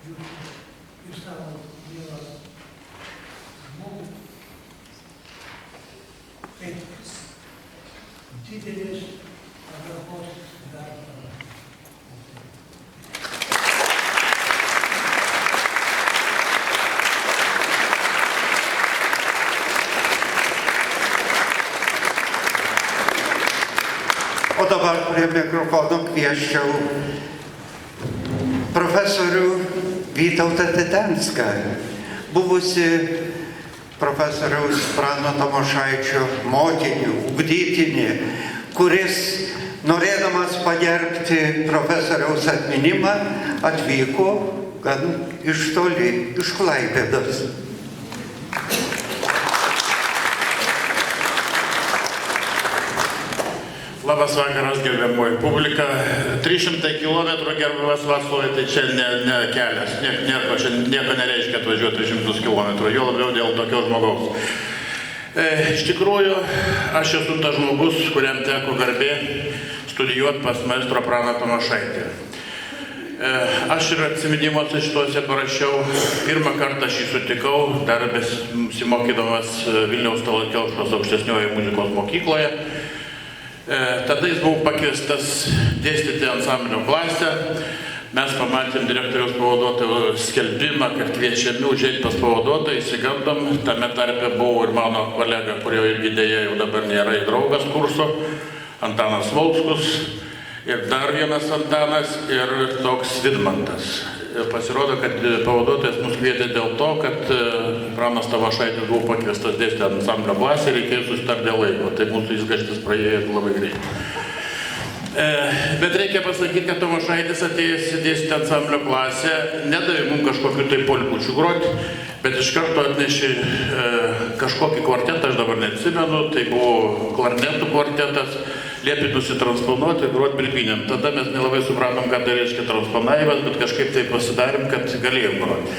jūsų ir savo mielą žmogų, kaip didelis pagarbos darbas. O dabar prie mikrofono kvieščiau profesorių Vytautą Titenską, buvusi profesoriaus Prano Tamošaičio mokinį, ugdytinį, kuris, norėdamas pagerbti profesoriaus atminimą, atvyko gan iš toli, iš Klaipėdos. Labas vakaras, gerbiamoji publika. 300 km, gerbiamas Vaclovai, tai čia ne kelias. Čia nieko nereiškia atvažiuoti 300 km, jo labiau dėl tokio žmogaus. Iš tikrųjų, aš esu tas žmogus, kuriam teko garbė studijuoti pas maestro Praną Tamošaitį. Aš ir atsiminimuose šituose parašiau, pirmą kartą aš jį sutikau, dar besimokydamas Vilniaus Tallat Kelpšos aukštesniojoje muzikos mokykloje. Tada jis buvo pakviestas dėstyti ansamblio klasę. Mes pamatėm direktoriaus pavaduotojo skelbimą, kad kviečiami užeiti pas pavaduotoją, įsigandom. Tame tarpe buvo ir mano kolega, kurio irgi dėja jau dabar nėra, draugas kurso, Antanas Volskus, ir dar vienas Antanas, ir toks Vidmantas. Pasirodo, kad pavaduotojas mus kvietė dėl to, kad Pranas Tamošaitis buvo pakviestas dėstyti ansamblio klasę ir reikėjo susitarti dėl laiko. Tai mūsų įsgaštis praėjo labai greitai. Bet reikia pasakyti, kad Tamošaitis atėjęs dėstyti ansamblio klasę nedavė mums kažkokiu tai polkučių groti, bet iš karto atnešė kažkokį kvartetą, aš dabar neatsimenu, tai buvo klarnetų kvartetas, liepė nusitransponuoti ir groti Birbynėm. Tada mes nelabai supratom, ką tai reiškia transponavimas, bet kažkaip tai pasidarėm, kad galėjom groti.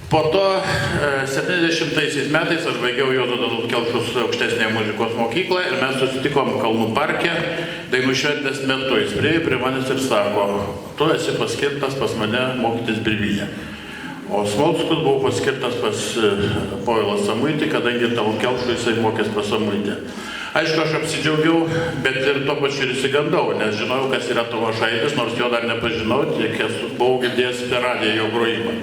Po to 70 metais aš baigiau Juozo Tallat Kelpšos aukštesnėje muzikos mokyklą ir mes susitikom Kalnų parke dainų šventės metu. Jis priėjo prie manęs ir sako, tu esi paskirtas pas mane mokytis Birbynę. O Smolskus buvo paskirtas pas Povilą Samuitį, kadangi Tallat Kelpšui jisai mokės pas Samuitį. Aišku, aš apsidžiaugiau, bet ir tuo pačiu ir įsigandau, nes žinojau, kas yra Tamošaitis, nors jo dar nepažinau, tiek buvau girdėjęs per radiją jo grojimą.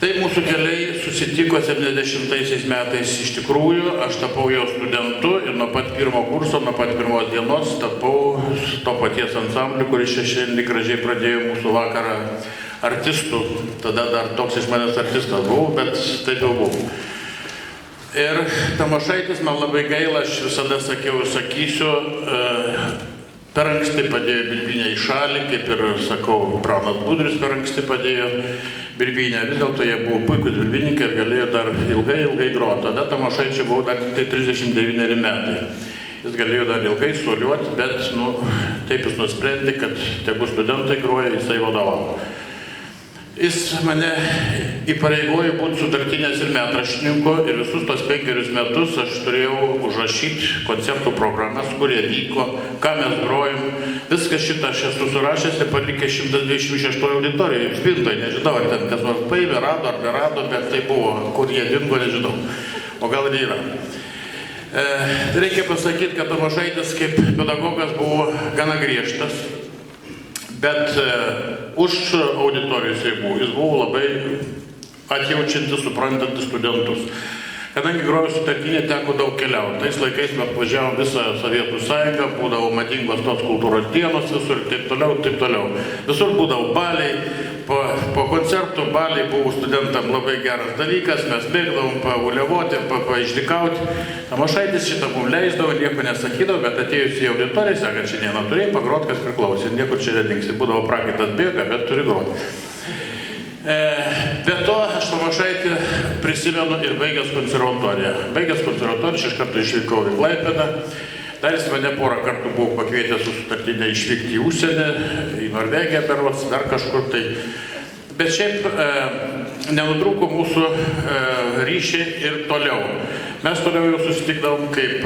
Tai mūsų keliai susitiko 70 metais iš tikrųjų, aš tapau jo studentu ir nuo pat pirmo kurso, nuo pat pirmos dienos tapau to paties ansambliu, kuris šiandien gražiai pradėjo mūsų vakarą artistų. Tada dar toks iš manęs artistas buvau, bet taip jau buvau. Ir Tamošaitis, man labai gaila, aš visada sakiau ir sakysiu, per anksti padėjo Birbynę į šalį, kaip ir, sakau, Pranas Budris per anksti padėjo Birbynę. Vis dėlto jie buvo puikūs birbynininkai ir galėjo dar ilgai groti. Tada Tamošaičiui buvo dar tik 39 metai. Jis galėjo dar ilgai soliuoti, bet taip jis nusprendė, kad tegu studentai groja, jisai vadovavo. Jis mane įpareigojo būti sutartinės ir metraštininku ir visus tos 5 metus aš turėjau užrašyti koncertų programas, kurie vyko, ką mes grojom. Viską šitą aš esu surašęs ir palikęs 126 auditorijai. Spintoje, nežinau, ar ten kas nors paėmė, rado ar nerado, bet tai buvo, kur jie dingo, nežinau. O gal ir yra. Reikia pasakyti, kad Tamošaitis kaip pedagogas buvo gana griežtas. Bet už auditorijos ribų jis buvo labai atjaučiantis, suprantantis studentus. Kadangi grojau sutartinė, teko daug keliauti. Tais laikais mes važiavom visą Sovietų sąjungą, būdavo madingos tos kultūros dienos visur ir taip toliau. Visur būdavo baliai. Po koncertų baliai buvo studentam labai geras dalykas, mes mėgdavom pavuliavoti, paišdikauti. Tamošaitis šitą mums leisdavo, nieko nesakydavo, bet atėjus į auditoriją, sakė, šiandieną turėjai pagroti, kas priklausė, niekur čia nedingsi. Būdavo prakaitas bėga, bet turi groti. Be to, aš Tamošaitį prisimenu ir baigęs konservatoriją. Baigęs konservatoriją, aš iš karto išvykau į Klaipėdą. Dar jis mane porą kartų buvo pakvietęs su sutartinė išvykti į užsienį, į Norvegiją berods, dar kažkur tai. Bet šiaip nenutrūko mūsų ryšiai ir toliau. Mes toliau jau susitikdavom kaip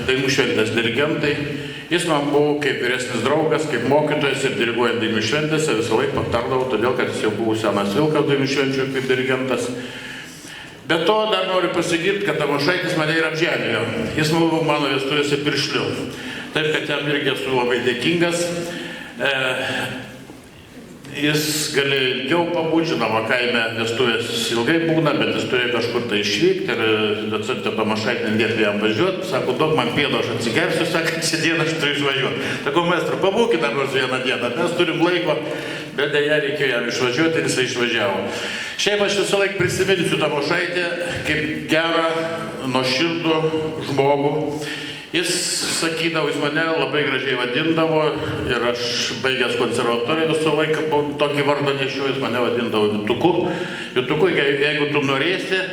dainų šventės dirigentai. Jis man buvo kaip vyresnis draugas, kaip mokytojas ir diriguojant dainų šventėse visą laiką patardavo, todėl kad jis jau buvo senas vilkas dainų švenčių kaip dirigentas. Be to dar noriu pasakyti, kad Tamošaitis mane ir apžemėjo. Jis buvo mano vestuvėse Piršliu. Taip, kad jam irgi esu labai dėkingas. Jis galėjo ilgiau pabūti, žinoma, kaime vestuvės ilgai būna, bet jis turėjo kažkur tai išvykti ir docentė Tamošaitė liepė jam važiuoti. Sako, duok man pėdo, aš atsigersiu, sako, šią dieną aš turiu išvažiuoti. Sako, maestro, pabūkit dar nors vieną dieną, mes turim laiko, bet dėja reikėjo jam išvažiuoti ir jisai išvažiavo. Šiaip aš visą laiką prisiminsiu Tamošaitę kaip gerą, nuoširdų žmogų. Jis sakydavo, jis mane labai gražiai vadindavo ir aš baigęs konservatoriją visą laiką tokį vardą nešiau, jis mane vadindavo Vytuku. Vytuku, jeigu tu norėsi,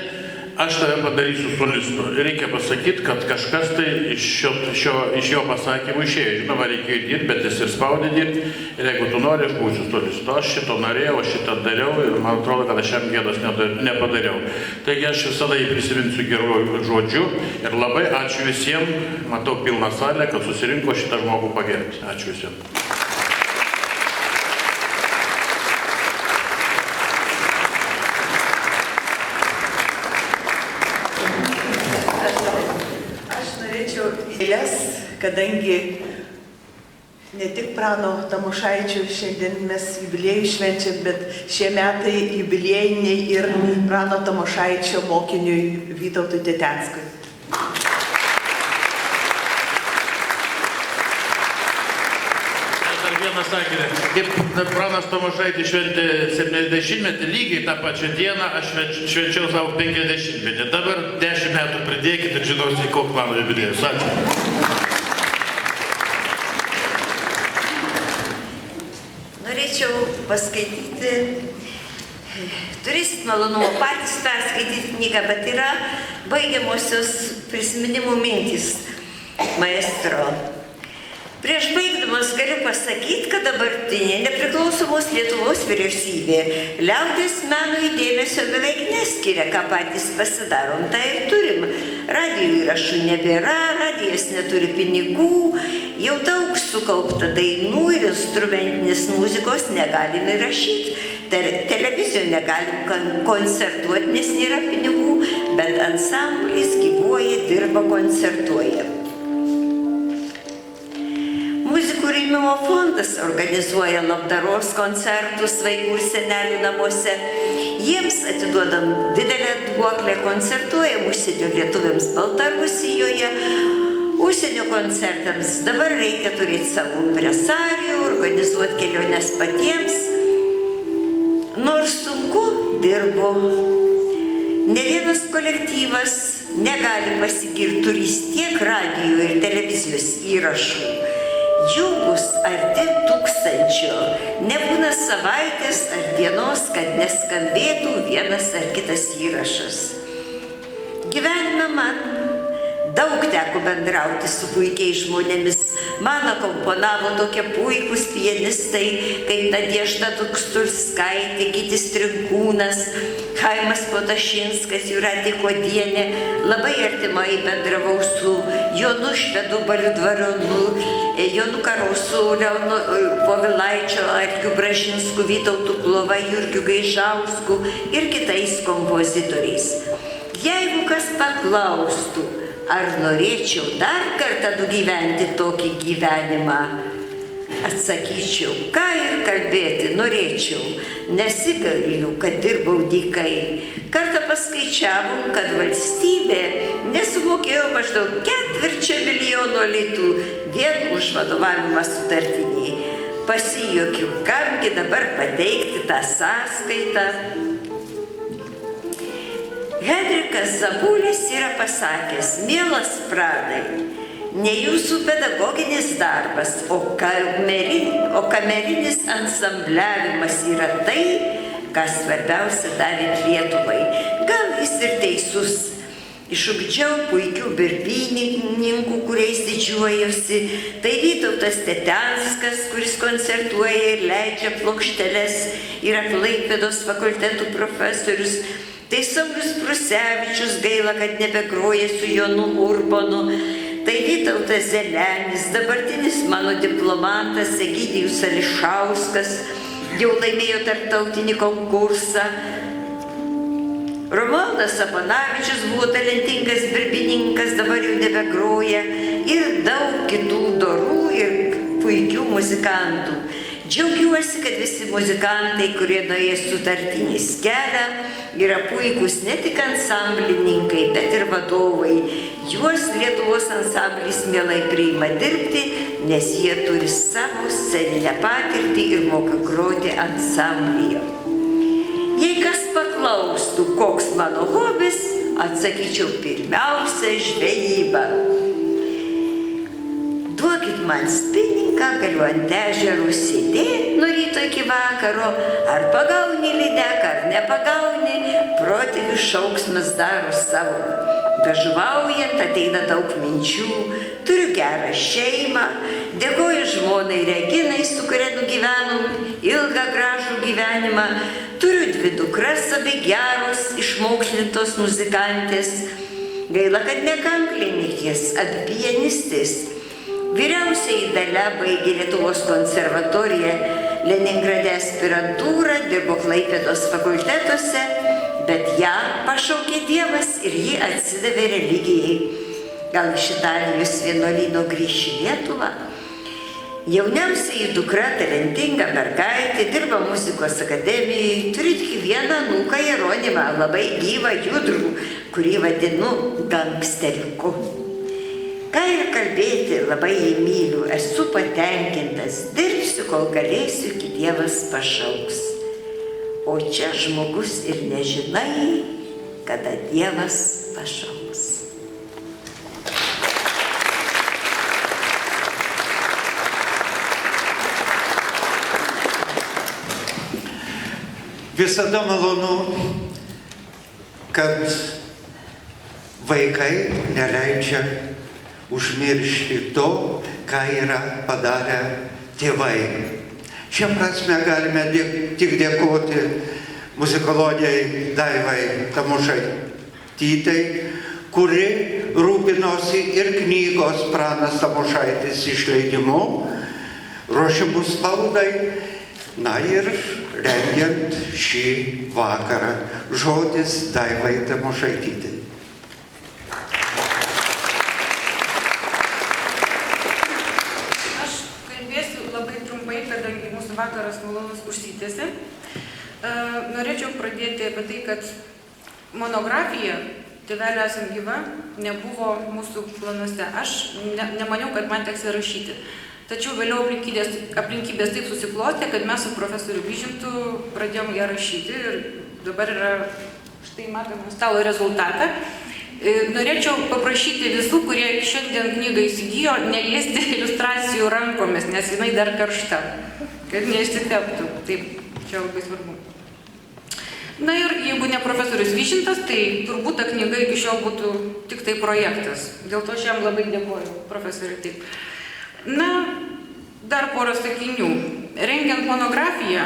aš tave padarysiu solistu. Ir reikia pasakyti, kad kažkas tai iš jo pasakymų išėjo. Žinoma, reikėjo dirbti, bet jis ir spaudė dirbti. Ir jeigu tu nori, aš būsiu solistu. Aš šito norėjau, aš šitą dariau ir man atrodo, kad aš jam gėdos nepadariau. Taigi aš visada jį prisiminsiu geruoju žodžiu. Ir labai ačiū visiems, matau pilną salę, kad susirinko šitą žmogų pagerbti. Ačiū visiems. Kadangi ne tik Prano Tamošaičio šiandien mes jubiliejų švenčiam, bet šie metai jubiliejiniai ir Prano Tamošaičio mokiniui Vytautui Tetenskui. Dar vieną sakinį. Kaip Pranas Tamošaitis šventė 70-metį, lygiai tą pačią dieną aš švenčiau savo 50-metį. Dabar 10 metų pridėkit ir žinosit, koks mano jubiliejus. Ačiū. Norėčiau paskaityti, turėsit malonumą patys perskaityti knygą, bet yra baigiamosios prisiminimų mintys maestro. Prieš baigdamas galiu pasakyti, kad dabartinė nepriklausomos Lietuvos vyriausybė liaudies menui dėmesio beveik neskiria, ką patys pasidarom, tai ir turim. Radijo įrašų nebėra, radijas neturi pinigų, jau daug sukaupta dainų ir instrumentinės muzikos negalim įrašyti. Televizijoje negalim koncertuoti, nes nėra pinigų, bet ansamblis gyvuoja, dirba, koncertuoja. Muzikų rėmimo fondas organizuoja labdaros koncertus vaikų ir senelių namuose. Jiems atiduodam didelę duoklę, koncertuojam užsienio lietuviams Baltarusijoje, užsienio koncertams. Dabar reikia turėti savo impresarijų, organizuoti keliones patiems. Nors sunku, dirbu. Ne vienas kolektyvas negali pasigirti turys tiek radijo ir televizijos įrašų. Jų bus arti 1000. Nebūna savaitės ar dienos, kad neskambėtų vienas ar kitas įrašas. Gyvenime man Daug teko bendrauti su puikiais žmonėmis. Man akomponavo tokie puikūs pianistai, kaip Nadežda Dukstulskaitė, Gytis Trinkūnas, Chaimas Potašinskas, Jūratė Kuodienė. Labai artimai bendravau su Jonu Švedu Baliu dvaronu, Jonu Karosu, Leonu Povilaičio, Arkiu Bražinsku, Vytautu Klova, Jurgiu Gaižausku ir kitais kompozitoriais. Jeigu kas paklaustų, ar norėčiau dar kartą nugyventi tokį gyvenimą, atsakyčiau, ką ir kalbėti, norėčiau. Nesigailiu, kad dirbau dykai. Kartą paskaičiavom, kad valstybė nesumokėjo maždaug 250 000 litų vien už vadovavimą sutartiniai. Pasijuokiu, kamgi dabar pateikti tą sąskaitą. Henrikas Zabulis yra pasakęs: mielas Pranai, ne jūsų pedagoginis darbas, o kamerinis ansambliavimas yra tai, ką svarbiausia darėt Lietuvai. Gal jis ir teisus. Išugdžiau puikių birbynininkų, kuriais didžiuojuosi. Tai Vytautas Tetenskas, kuris koncertuoja ir leidžia plokšteles, yra Klaipėdos fakultetų profesorius. Tai Saulius Prusevičius, gaila, kad nebegroja su Jonu Urbonu. Tai Vytautas Zelenis, dabartinis mano diplomatas Egidijus Ališauskas, jau laimėjo tarptautinį konkursą. Romualdas Apanavičius buvo talentingas birbininkas, dabar jau nebegroja. Ir daug kitų dorų ir puikių muzikantų. Džiaugiuosi, kad visi muzikantai, kurie nuėjo sutartinį kelią, yra puikūs ne tik ansamblininkai, bet ir vadovai. Juos Lietuvos ansamblis mielai priima dirbti, nes jie turi savo sceninę patirtį ir moka groti ansamblyje. Jei kas paklaustų, koks mano hobis, atsakyčiau pirmiausia žvejyba. Duokit man spininką, galiu ant ežero sėdėti nuo ryto iki vakaro, ar pagauni lydeką, ar nepagauni, protėvių šauksmas daro savo. Bežvaujant ateina daug minčių, turiu gerą šeimą, dėkoju žmonai Reginai, su kuria nugyvenom ilgą gražų gyvenimą, turiu 2 dukras, abi geros, išmokslintos muzikantės, gaila, kad ne kanklininkės, abi pianistės. Vyriausiai Dalia baigė Lietuvos konservatoriją, Leningrade aspirantūrą, dirbo Klaipėdos fakultetuose, bet ją pašaukė Dievas ir ji atsidavė religijai. Gal iš Italijos vienuolyno grįš į Lietuvą? Jauniausiai dukra, talentinga mergaitė, dirba muzikos akademijoje, turi tik vieną anūką Jeronimą, labai gyvą judrų, kurį vadinu gangsteriuku. Ką ir kalbėti, labai jį myliu, esu patenkintas, dirbsiu, kol galėsiu, iki Dievas pašauks. O čia žmogus ir nežinai, kada Dievas pašauks. Visada malonu, kad vaikai neleidžia užmiršti to, ką yra padarę tėvai. Šią prasme galime tik dėkoti muzikologijai Daivai Tamošaitytei, kuri rūpinosi ir knygos Pranas Tamošaitis išleidimu, ruošimu spaudai, na ir rengiant šį vakarą. Žodis Daivai Tamošaitytei. Vakaras malonus užsitęsė. Norėčiau pradėti apie tai, kad monografija Tėvelio esam gyva nebuvo mūsų planuose. Aš nemaniau, kad man teks rašyti. Tačiau vėliau aplinkybės taip susiklostė, kad mes su profesoriu Vyžintu pradėjom ją rašyti ir dabar yra, štai matome, stalo rezultatą. Norėčiau paprašyti visų, kurie šiandien knygą įsigijo, neliesti iliustracijų rankomis, nes jinai dar karšta, kad neišsiteptų. Taip, čia labai svarbu. Na ir jeigu ne profesorius Vyšintas, tai turbūt ta knyga iki šiol būtų tik tai projektas. Dėl to aš jam labai dėkoju, profesoriui. Taip. Na, dar porą sakinių. Rengiant monografiją,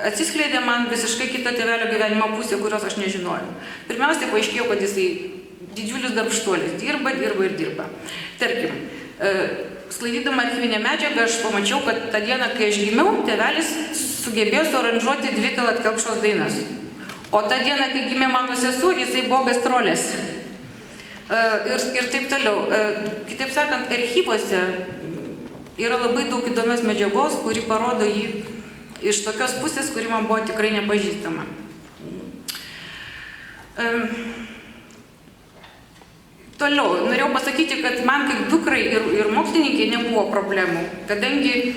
atsiskleidė man visiškai kita tėvelio gyvenimo pusė, kurios aš nežinojau. Pirmiausia, paaiškėjo, kad jisai didžiulis darbštuolis, dirba ir dirba. Tarkim, sklaidydama archyvinę medžiagą, aš pamačiau, kad tą dieną, kai aš gimiau, tėvelis sugebėjo suaranžuoti 2 Tallat Kelpšos dainas. O tą dieną, kai gimė mano sesuo, jisai buvo gastrolės. Ir taip toliau. Kitaip sakant, archyvuose yra labai daug įdomios medžiagos, kuri parodo jį iš tokios pusės, kuri man buvo tikrai nepažįstama. Toliau, norėjau pasakyti, kad man kaip dukrai ir mokslininkai nebuvo problemų, kadangi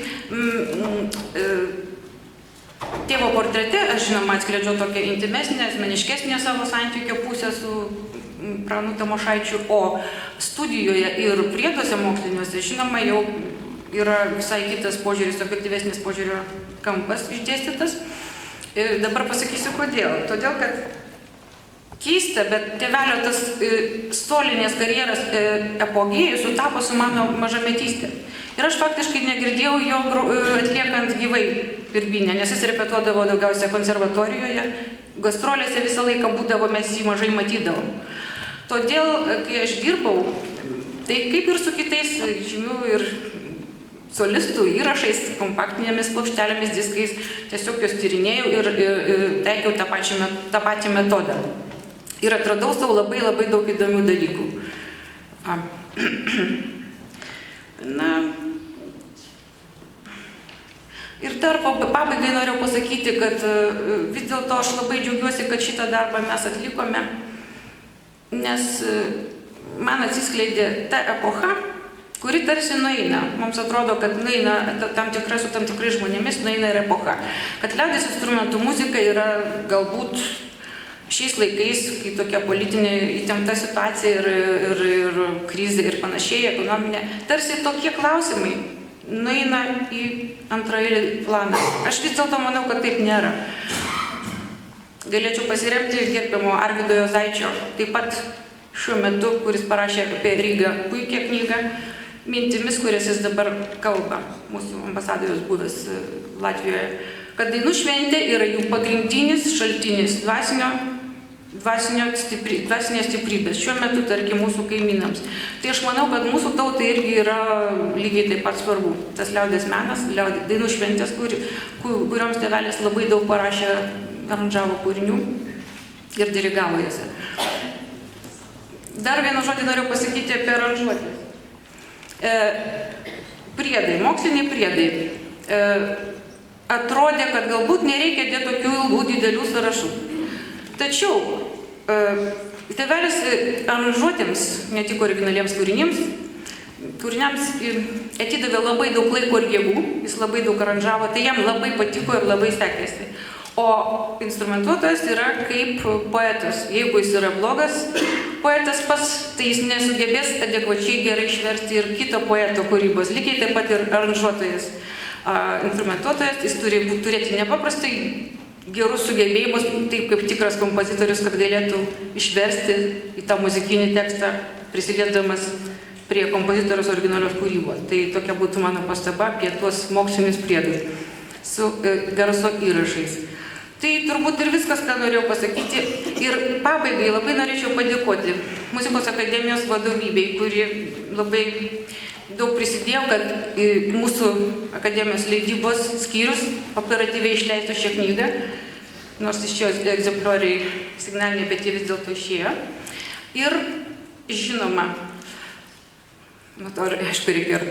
tėvo portrete aš žinoma atskleidžiau tokią intimesnę, asmeniškesnę savo santykio pusę su Pranu Tamošaičiu, o studijoje ir prieduose moksliniuose žinoma jau yra visai kitas požiūris, objektyvesnis požiūrio kampas išdėstytas. Ir dabar pasakysiu kodėl. Todėl, kad keista, bet tėvelio tas solinės karjeros apogėjus sutapo su mano mažametystė. Ir aš faktiškai negirdėjau jo atliekant gyvai Birbynę, nes jis repetuodavo daugiausia konservatorijoje, gastrolėse visą laiką būdavo, mes jį mažai matydavom. Todėl, kai aš dirbau, tai kaip ir su kitais žymių ir solistų įrašais, kompaktinėmis plokštelėmis, diskais, tiesiog juos tyrinėjau ir taikiau tą patį metodą. Ir atradau savo labai daug įdomių dalykų. Na, ir dar pabaigai noriu pasakyti, kad vis dėlto aš labai džiaugiuosi, kad šitą darbą mes atlikome, nes man atsiskleidė ta epocha, kuri tarsi nueina. Mums atrodo, kad nueina su tam tikrais žmonėmis, nueina ir epocha. Kad liaudies instrumentų muzika yra galbūt šiais laikais, kai tokia politinė įtempta situacija ir krizė ir panašiai, ekonominė, tarsi tokie klausimai nueina į antraeilį planą. Aš vis dėlto manau, kad taip nėra. Galėčiau pasiremti gerbiamo Arvydo Juozaičio, taip pat šiuo metu, kuris parašė apie Rygą puikią knygą, mintimis, kurias jis dabar kalba, mūsų ambasadorius buvęs Latvijoje, kad dainų šventė yra jų pagrindinis šaltinis dvasinės stiprybės, šiuo metu, tarkim, mūsų kaimynams. Tai aš manau, kad mūsų tautai irgi yra lygiai taip pat svarbu. Tas liaudies menas, dainų šventės, kurioms tėvelis labai daug parašė, aranžavo kūrinių ir dirigavo juose. Dar vieną žodį noriu pasakyti apie aranžuotės. Priedai, moksliniai priedai. Atrodė, kad galbūt nereikia dėti tokių ilgų didelių sąrašų. Tačiau tėvelis aranžuotėms, ne tik originaliems kūriniams atidavė labai daug laiko ir jėgų, jis labai daug aranžavo, tai jam labai patiko ir labai sekėsi. O instrumentuotojas yra kaip poetas. Jeigu jis yra blogas poetas pats, tai jis nesugebės adekvačiai gerai išversti ir kito poeto kūrybos. Lygiai taip pat ir aranžuotojas, instrumentuotojas, jis turi turėti nepaprastai gerus sugebėjimus, taip kaip tikras kompozitorius, kad galėtų išversti į tą muzikinį tekstą, prisidėdamas prie kompozitoriaus originalios kūrybos. Tai tokia būtų mano pastaba apie tuos mokslinius priedus su garso įrašais. Tai turbūt ir viskas, ką norėjau pasakyti. Ir pabaigai labai norėčiau padėkoti Muzikos akademijos vadovybei, kuri labai daug prisidėjo, kad mūsų akademijos leidybos skyrius operatyviai išleistų šią knygą, nors iš šios egzemplioriai signaliniai, bet jie vis dėlto išėjo. Ir žinoma, to aišku reikia.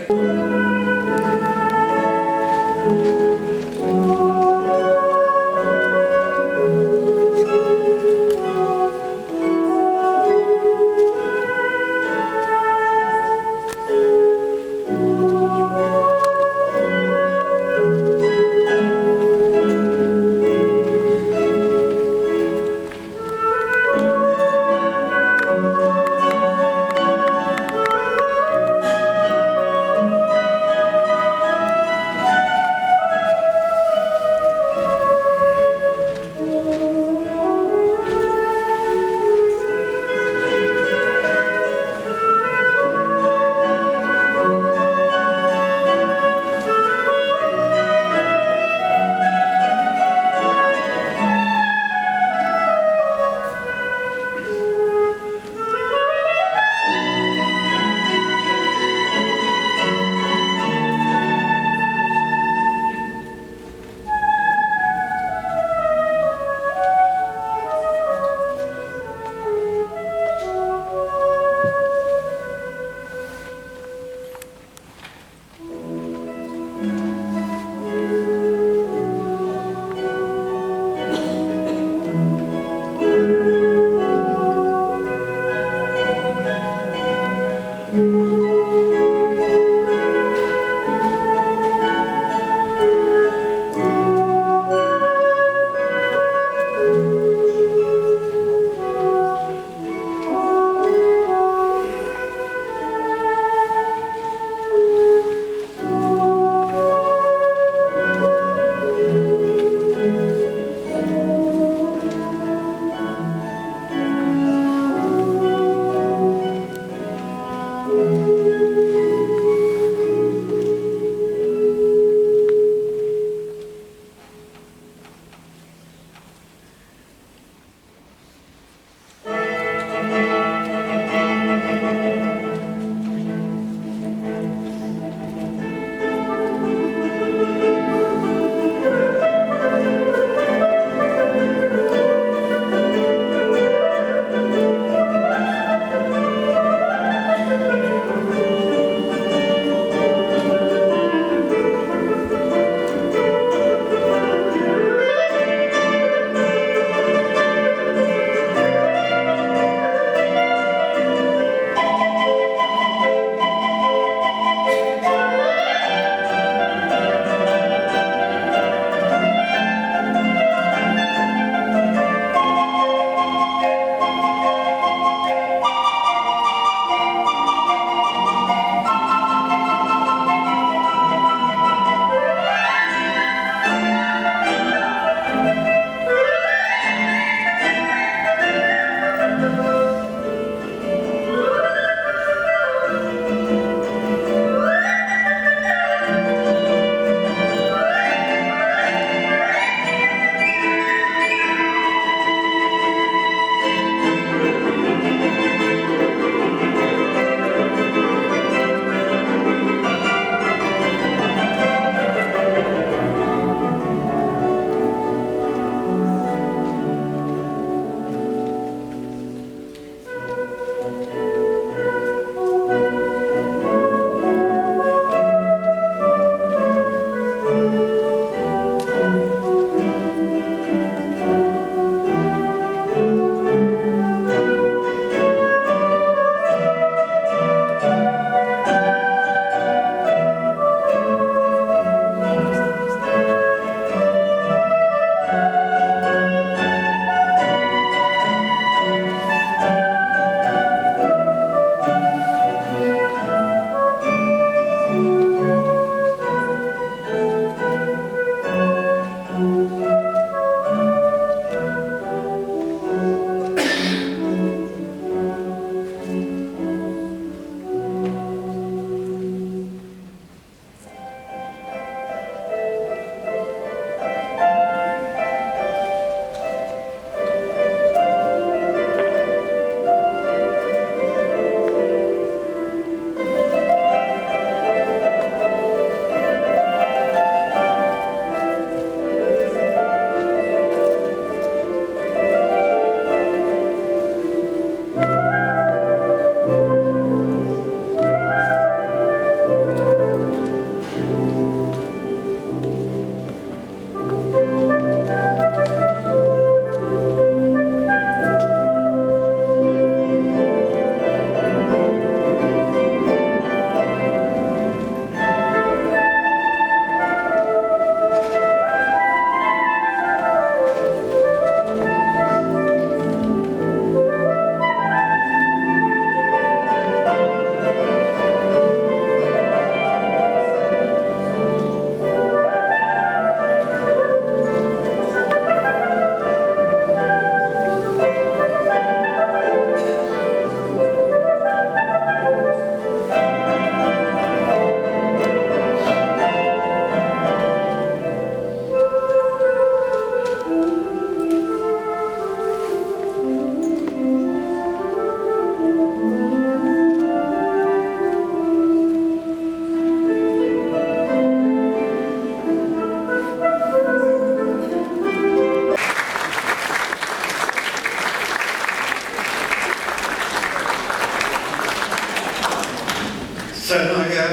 Scenoje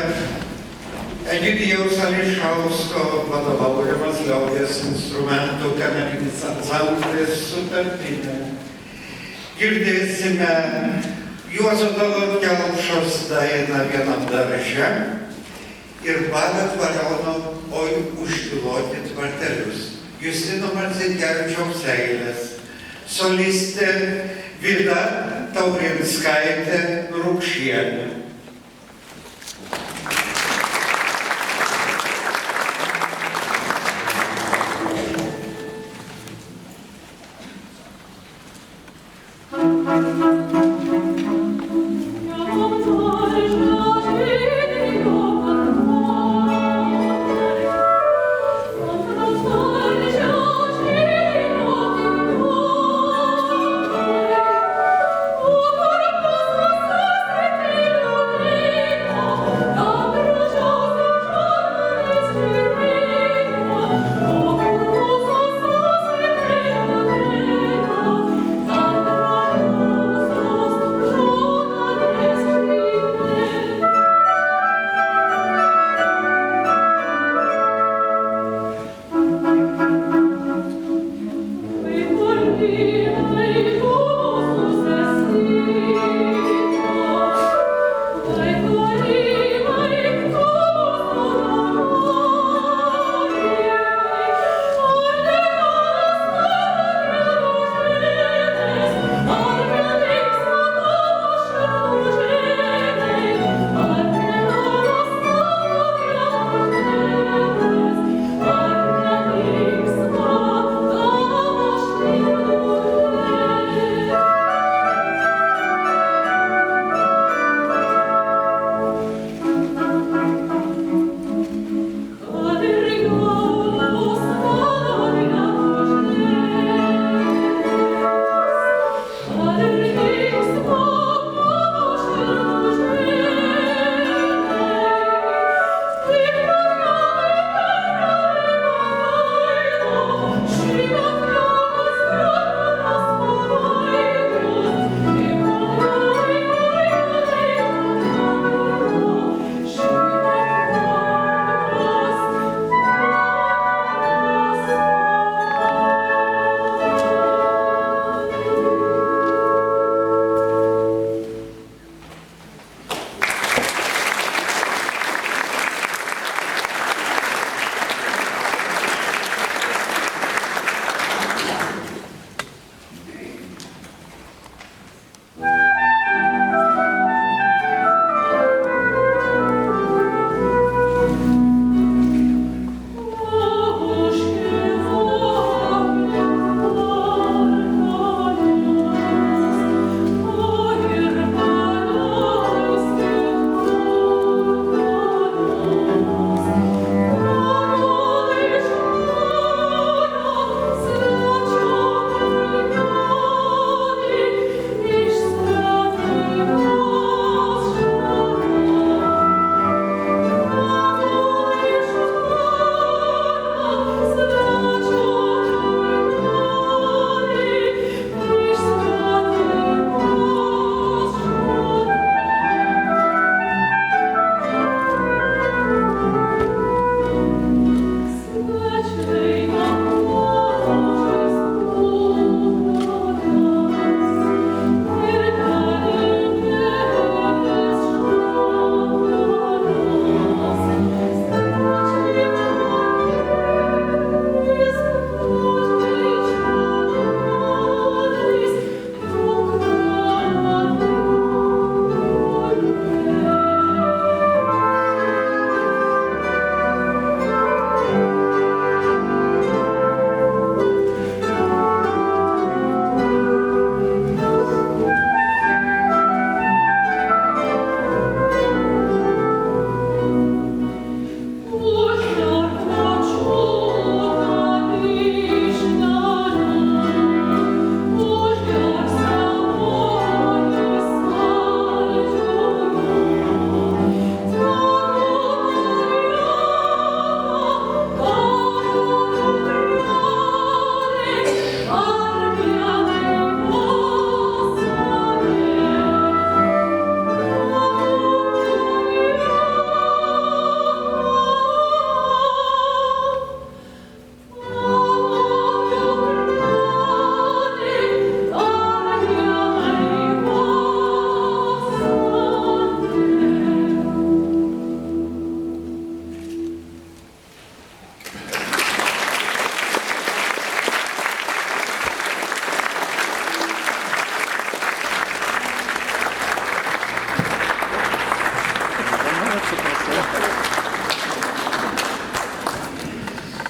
Egidijaus Ališausko vadovaujamas liaudies instrumentų kamerinis ansamblis Sutartinė. Girdėsime Juozo Tallat Kelpšos dainą Vienam darže ir Balio Dvariono Oi užpiloti tvartelius. Justino Marcinkevičiaus eilės. Solistė Vida Taurinskaitė Rukšienė. Oh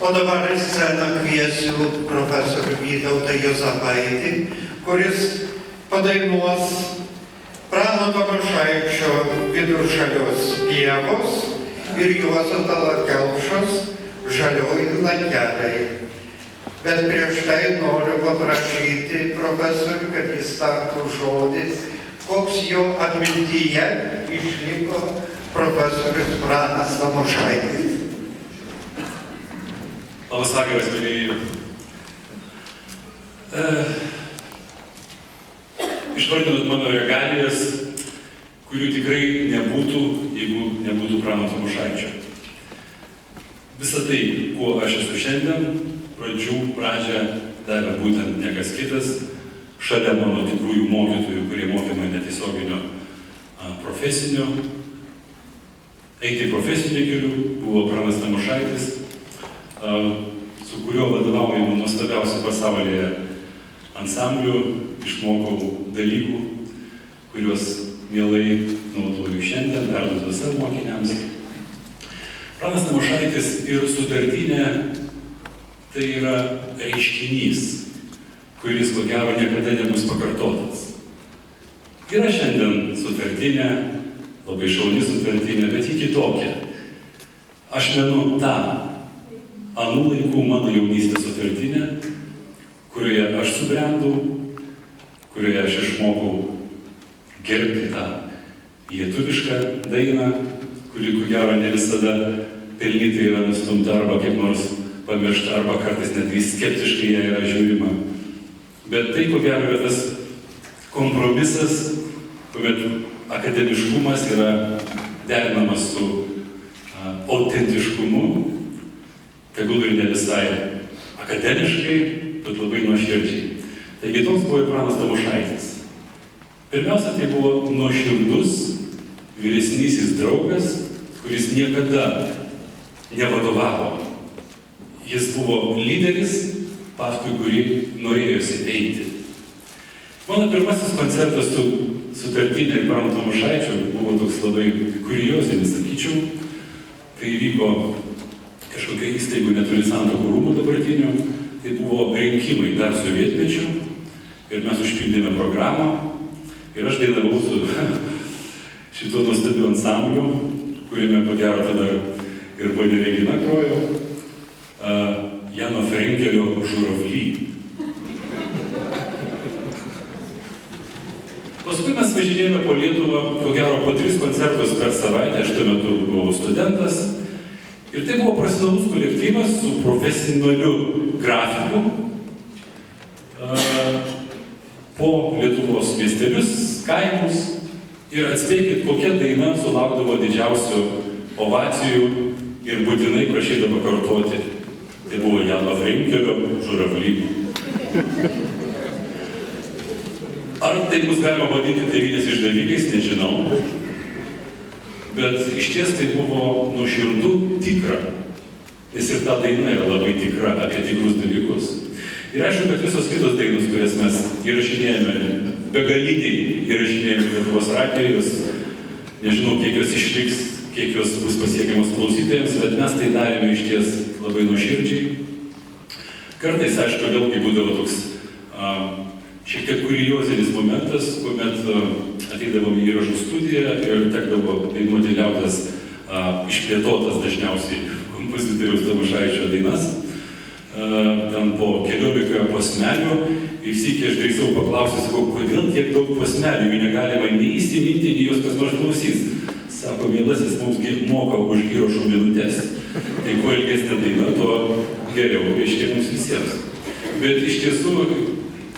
O dabar į sceną kviesiu profesorių Vytautą Juozapaitį, kuris padainuos Prano Tamošaičio Viduršalios pievos ir Juozo Tallat Kelpšos Žalioji lankeliai. Bet prieš tai noriu paprašyti profesorių, kad jis tartų žodį, koks jo atmintyje išliko profesorius Pranas Tamošaitis. Labas vakaras, mėlyjeji. Išvardinot mano regalijas, kurių tikrai nebūtų, jeigu nebūtų Prano Tamošaičio. Visą tai, kuo aš esu šiandien, pradžią davė būtent ne kas kitas, šalia mano tikrųjų mokytojų, kurie mokė mane netiesioginio profesinio. Eiti profesiniu keliu buvo Pranas Tamošaitis, su kuriuo vadovaujama nuostabiausių pasaulyje ansamblių, išmokau dalykų, kuriuos mielai naudoju šiandien, perduodu savo mokiniams. Pranas Tamošaitis ir sutartinė tai yra reiškinys, kuris ko gero niekada nebus pakartotas. Yra šiandien sutartinė, labai šauni sutartinė, bet ji kitokia. Aš menu tą anų laikų mano jaunystės sutartinę, kurioje aš subrendau, kurioje aš išmokau gerbti tą lietuvišką dainą, kuri ko gero ne visada pelnytai yra nustumta arba kaip nors pamiršta, arba kartais netgi skeptiškai ją yra žiūrima. Bet tai ko gero yra tas kompromisas, kuomet akademiškumas yra derinamas su autentiškumu, tegul ir ne visai akademiškai, bet labai nuoširdžiai. Taigi toks buvo ir Pranas Tamošaitis. Pirmiausia, tai buvo nuoširdus vyresnysis draugas, kuris niekada nevadovavo. Jis buvo lyderis, paskui kurį norėjosi eiti. Mano pirmasis koncertas su sutartinė ir Pranu Tamošaičiu buvo toks labai kuriozinis, sakyčiau. Tai vyko kažkokia įstaigų netoli Santuokų rūmų dabartinių. Tai buvo rinkimai dar sovietmečių ir mes užpildėme programą. Ir aš dainavau su šituo nuostabiu ansambliu, kuriame ko gero tada ir ponia Regina grojo, Jano Frenkelio Žuravly. Paskui mes važinėjome po Lietuvą, ko gero po 3 koncertus per savaitę, aš tuo metu buvau studentas. Ir tai buvo profesionalus kolektyvas su profesionaliu grafiku po Lietuvos miestelius, kaimus. Ir atspėkit, kokia daina sulaukdavo didžiausių ovacijų ir būtinai prašydavo kartoti. Tai buvo Jano Frenkelio Žuravly. Ar tai bus galima vadinti tėvynės išdavikais, nežinau. Bet iš ties tai buvo nuoširdų tikra. Nes ir ta daina yra labai tikra apie tikrus dalykus. Ir aišku, kad visos kitos dainos, kurias mes įrašinėjame, begaliniai įrašinėjame Lietuvos radijos, nežinau, kiek jos išliks, kiek jos bus pasiekiamos klausytojams, bet mes tai darėme iš ties labai nuoširdžiai. Kartais, aišku, vėlgi būdavo toks šiek tiek kuriozinis momentas, kuomet ateidavome į įrašų studiją ir tekdavo dainuoti liaudas išplėtotas dažniausiai kompozitoriaus Tamošaičio dainas. Ten po 14 posmelių ir sykį aš drįsau paklausyti, sakau, kodėl tiek daug posmelių, jų negalima nei įsiminti, nei jos kas nors klausys. Sako, mielasis mums moka už įrašų minutės. Tai kuo ilgesnė daina, tuo geriau reiškia mums visiems. Bet iš tiesų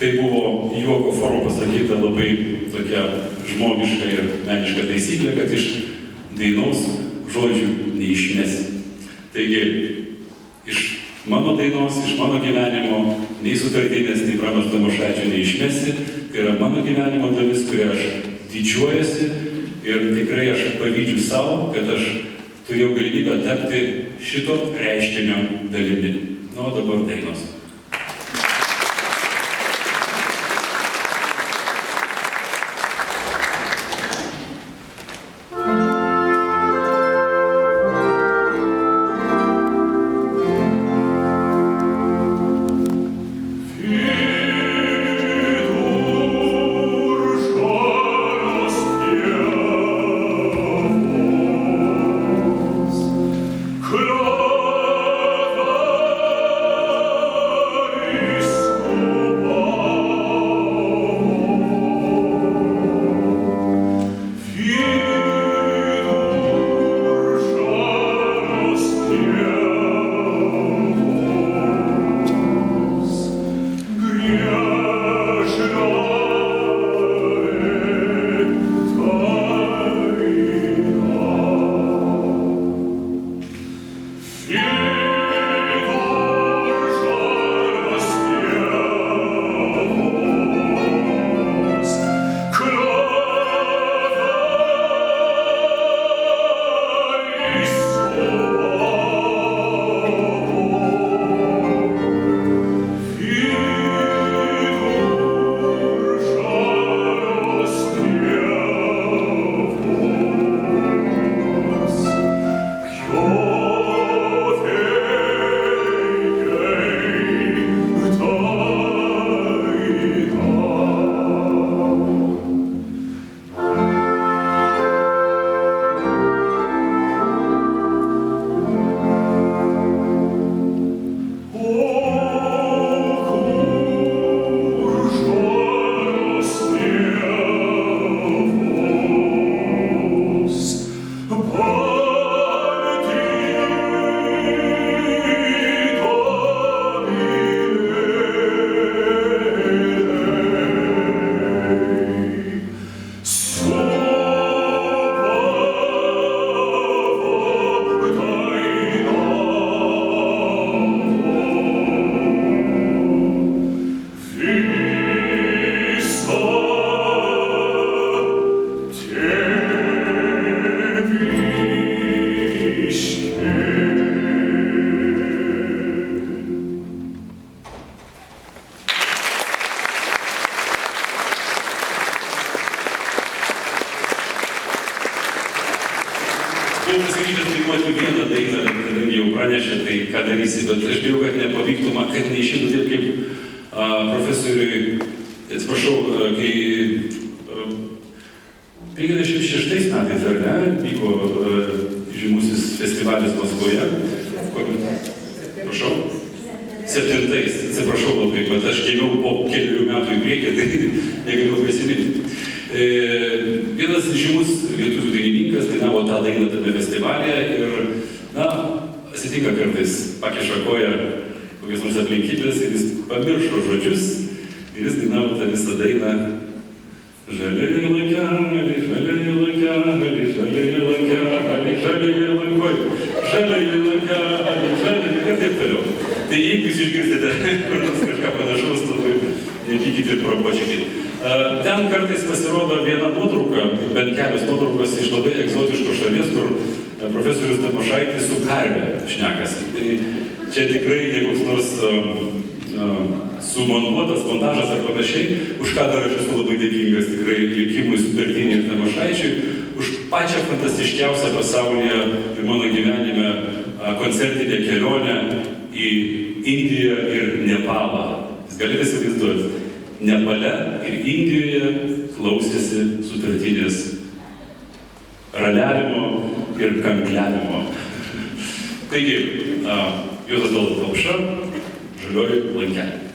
tai buvo juoko forma pasakyta labai tokia žmogiška ir meniška taisyklė, kad iš dainos žodžių neišmesi. Taigi, iš mano dainos, iš mano gyvenimo, nei sutartinės, nei Prano Tamošaičio neišmesi. Tai yra mano gyvenimo dalis, kurią aš didžiuojasi ir tikrai aš pavydžiu savo, kad aš turėjau galimybę tapti šito reiškinio dalimi. Nu, o dabar dainos. buvau pasiryžęs dainuoti vieną dainą, kadangi jau pranešė, tai ką darysi, bet aš bijau, kad nepavyktų man, kad neišėtų taip kaip profesoriui, atsiprašau, kai 56 metais, ar ne, vyko žymusis festivalis Maskvoje. Prašau? 7, atsiprašau labai, bet aš gimiau po kelių metų į priekį, tai negaliu prisiminti. Vienas žymus lietuvių dainininkas dainavo tą dainą tame festivalyje ir, na, atsitinka kartais, pakiša koją kokias nors aplinkybės ir jis pamiršo žodžius ir jis dainavo tą visą dainą. Žaliai lankeliai, žaliai lankeliai, žaliai lankeliai, žaliai lankoj, žaliai lankeliai, žaliai ir taip toliau. Tai jeigu jūs išgirsite kur nors kažką panašaus, tai nepykite ir prakočiakit. Ten kartais pasirodo viena nuotrauka, bent kelios nuotraukos iš labai egzotiškos šalies, kur profesorius Tamošaitis su karve šnekasi. Tai čia tikrai, jeigu nors sumontuotas montažas ar panašiai, už ką dar aš esu labai dėkingas tikrai likimui Sutartiniui ir Tamošaičiui, už pačią fantastiškiausią pasaulyje ir mano gyvenime koncertinę kelionę į Indiją ir Nepalą. Jūs galite įsivaizduoti, Nepale ir Indijoje klausėsi Sutartinės raliavimo ir kankliavimo. Taigi, Juozas Talat Kelpša, Žalioji lankelė.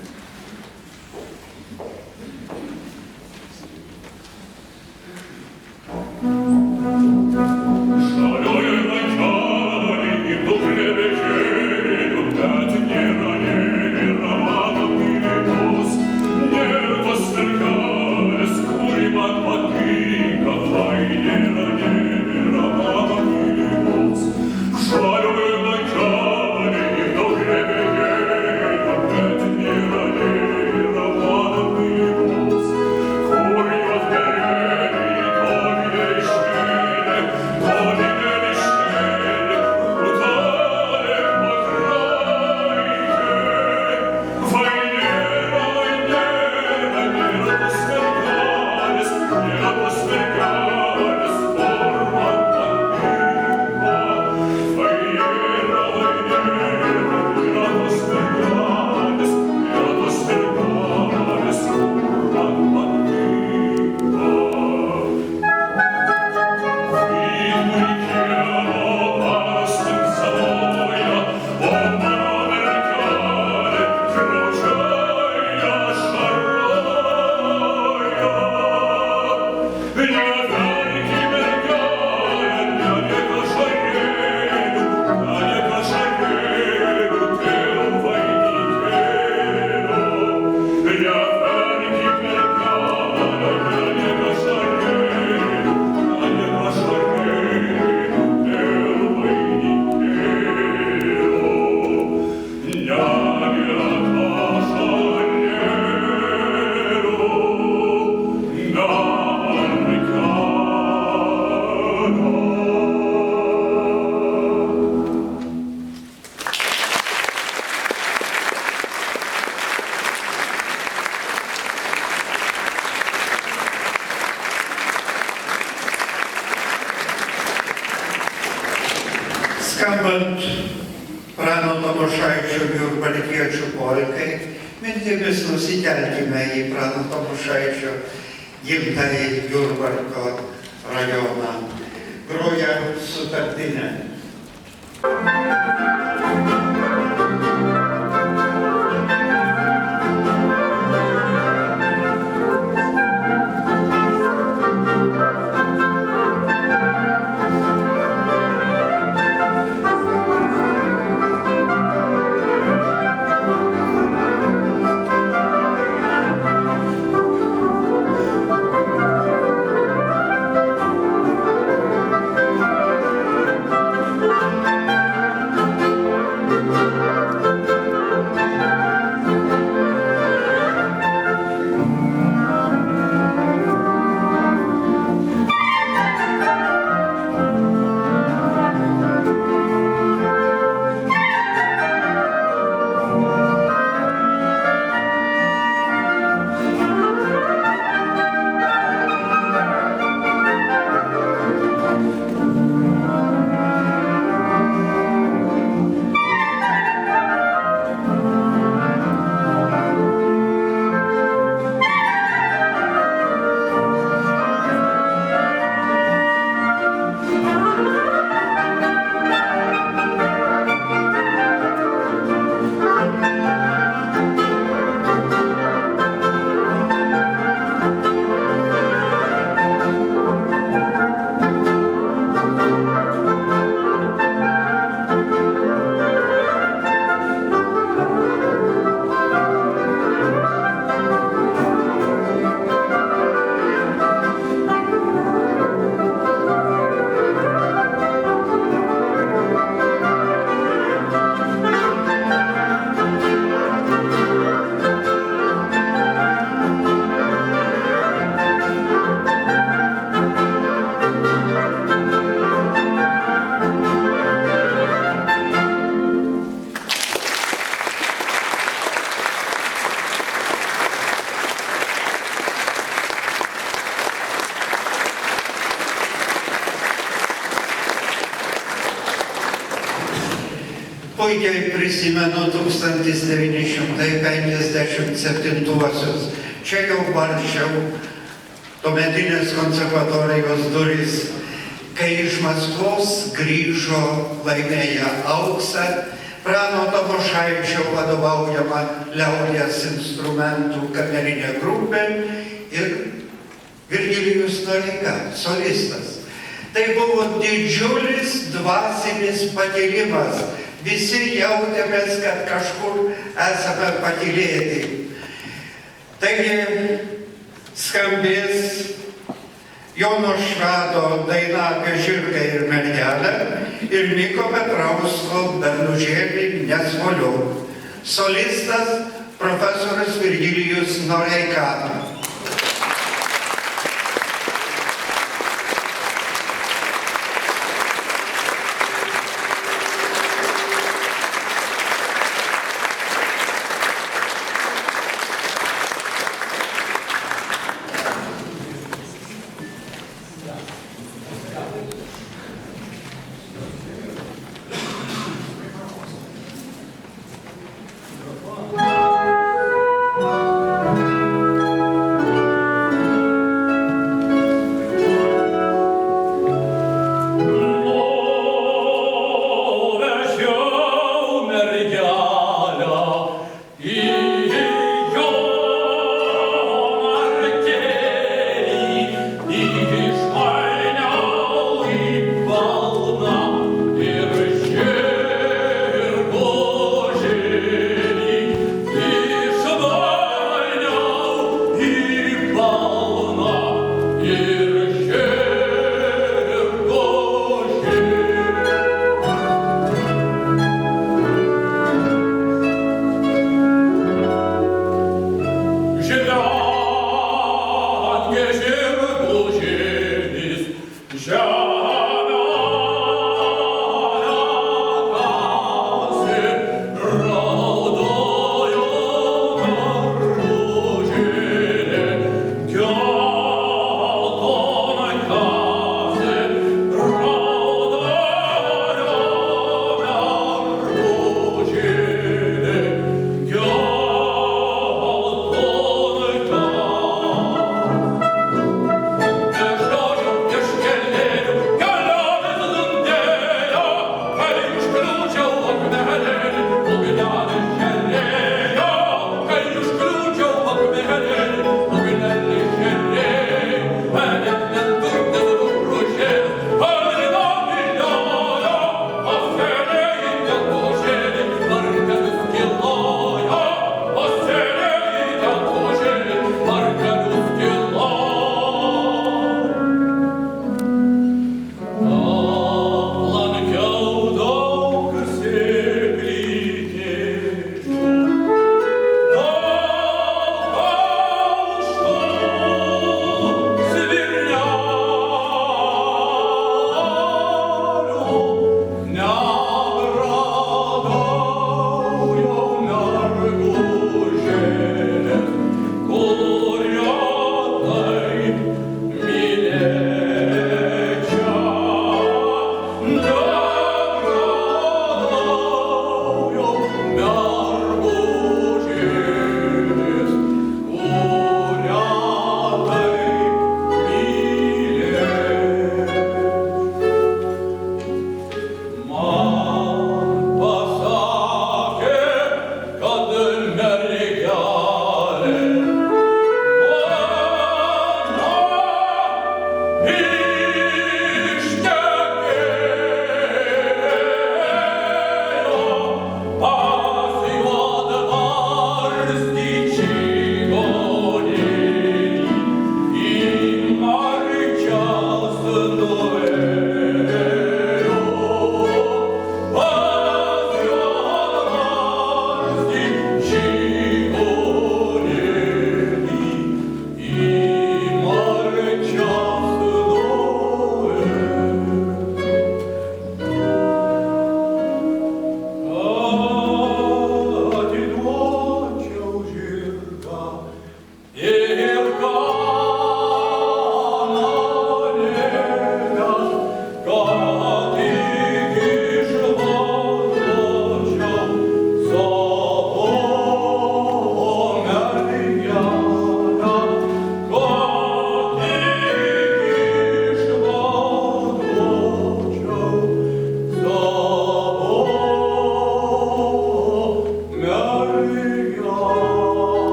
Skambant Prano Tamošaičio jurbarkiečių polkai, mintimis nusikelkime į Prano Tamošaičio gimtąjį Jurbarko rajoną. Groja Sutartinė. puikiai prisimenu 1957-osius. Čia jau varšiau tuometinės konservatorijos duris, kai iš Maskvos grįžo laimėję auksą Prano Tamošaičio vadovaujama liaudies instrumentų kamerinė grupė ir Virgilijus Noreika, solistas. Tai buvo didžiulis dvasinis pakilimas. Visi jautėmės, kad kažkur esame pakilėti. Taigi skambės Jono Švedo daina apie žirgą ir mergelę ir Miko Petrausko Bernužėlį Nesvoliok. Solistas profesorius Virgilijus Noreika.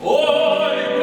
Ой,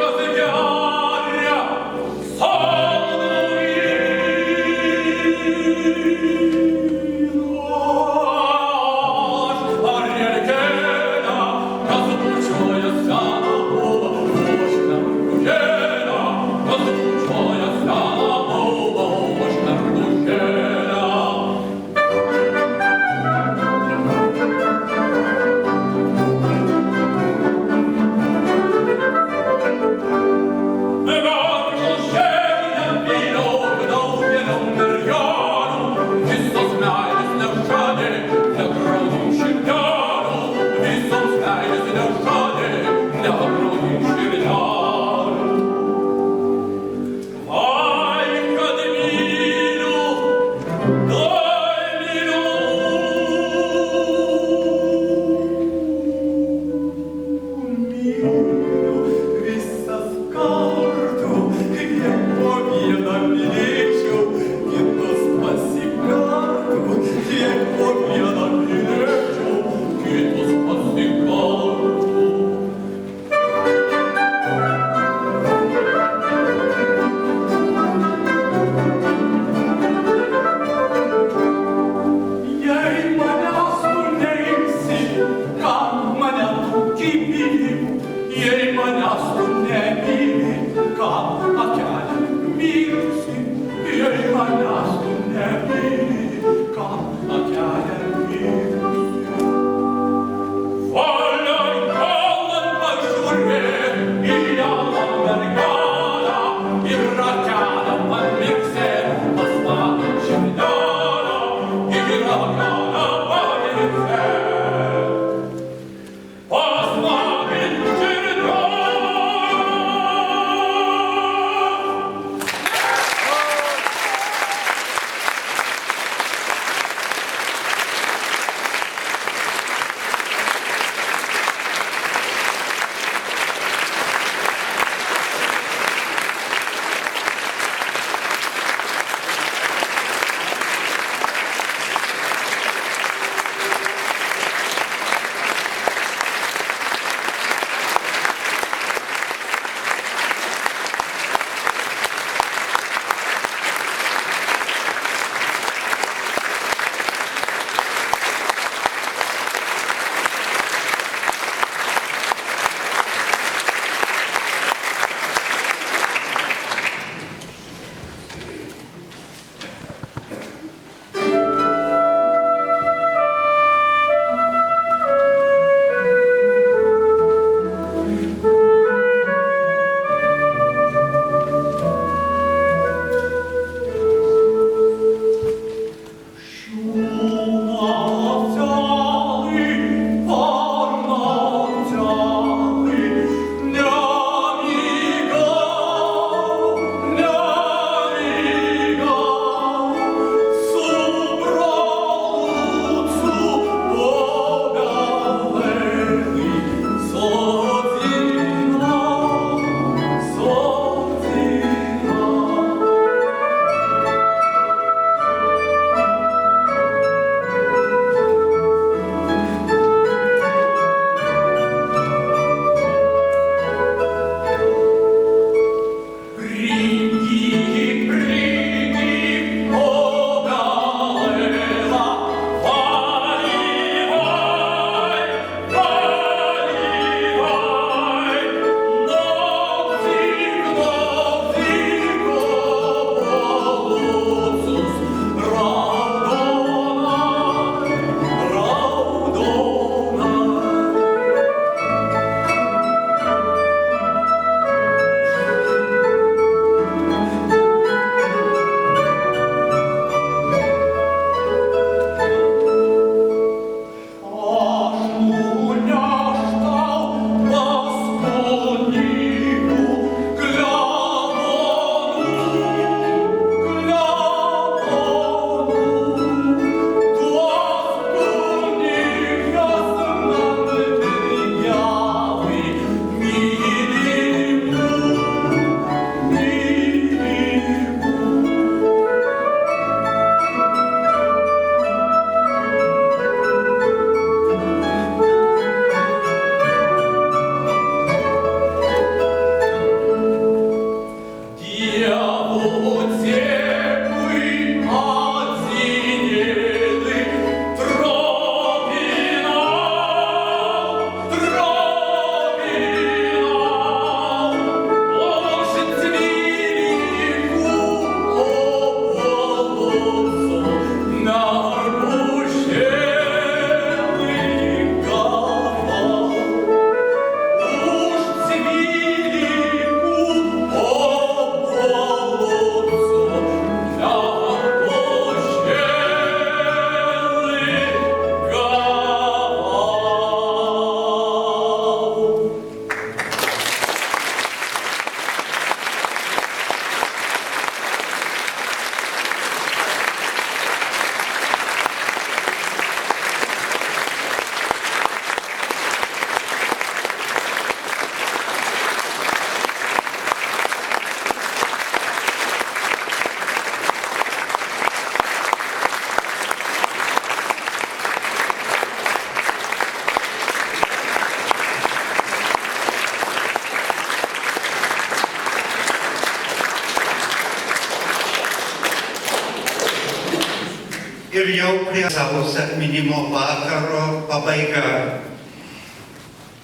Ir jau prie savo atminimo vakaro pabaiga.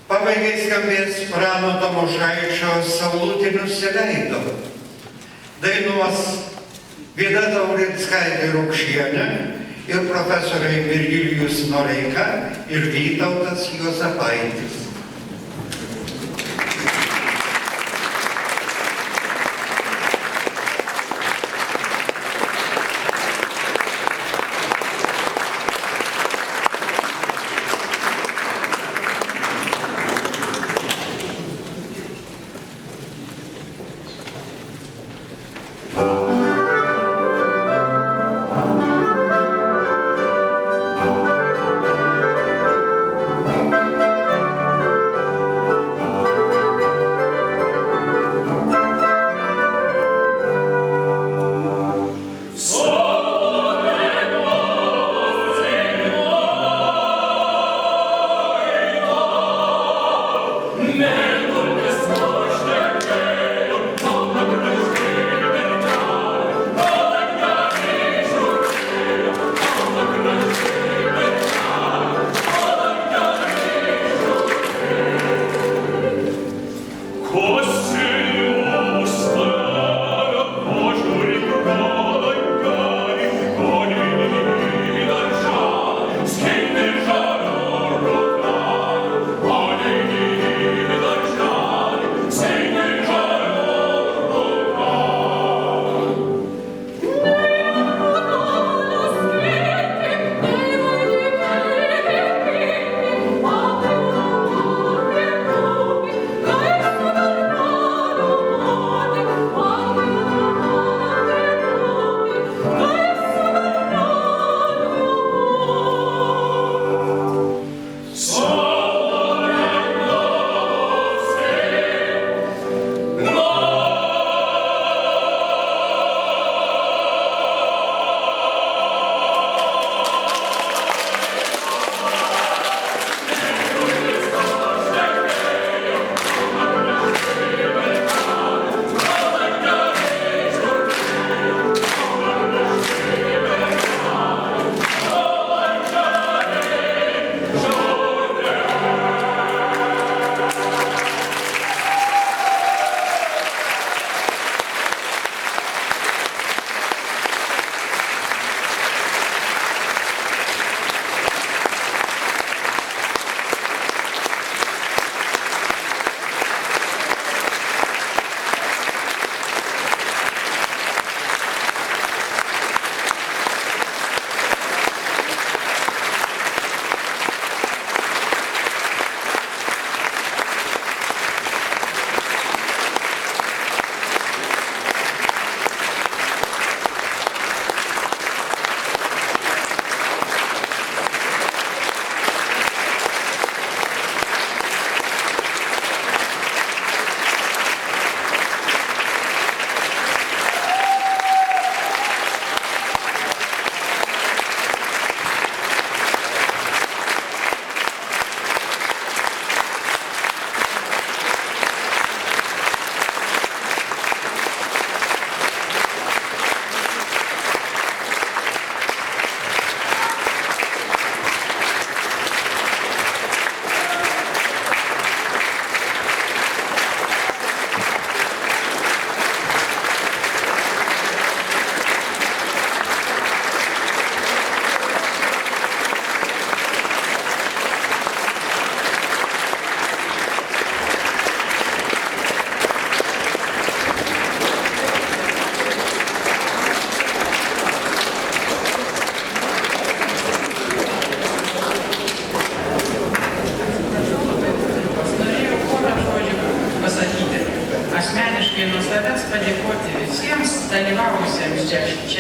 Pabaigai skambės Prano Tamošaičio Saulutė nusileido. Dainuos Vida Taurinskaitė Rukšienė ir profesoriai Virgilijus Noreika ir Vytautas Juozapaitis.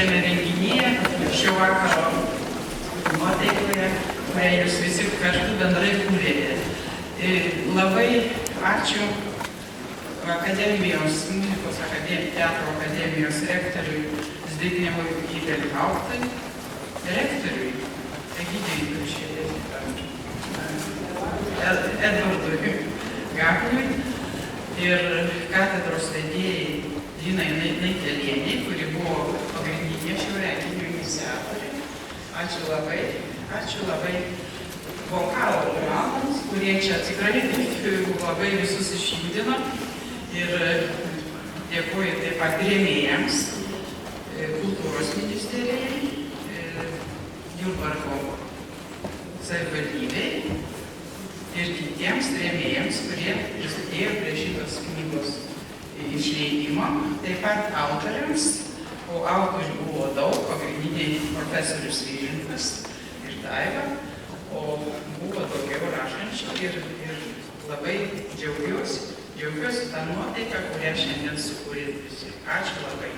šiame renginyje, šio vakaro nuotaikoje, kurią jūs visi kartu bendrai kūrėte. Labai ačiū akademijos, muzikos teatro akademijos rektoriui Zbignevui Ibelhauptui, rektoriui Egidijui Krišėlė, Edvardui Gakliui ir katedros vedėjai Linai Naitelienei, kuri buvo pagrindinė šio renginio iniciatorė. Ačiū labai vokalo komandams, kurie čia tikrai labai visus išjudino. Ir dėkuoju taip pat rėmėjams, kultūros ministerijai, Jurbarko savivaldybei ir kitiems rėmėjams, kurie prisidėjo prie šitos knygos išleidimo. Taip pat autoriams, o autorių buvo daug, pagrindiniai profesorius Vyžintas ir Daiva, o buvo daugiau rašančių ir labai džiaugiuosi tą nuotaiką, kurią šiandien sukūrėt visi. Ačiū labai.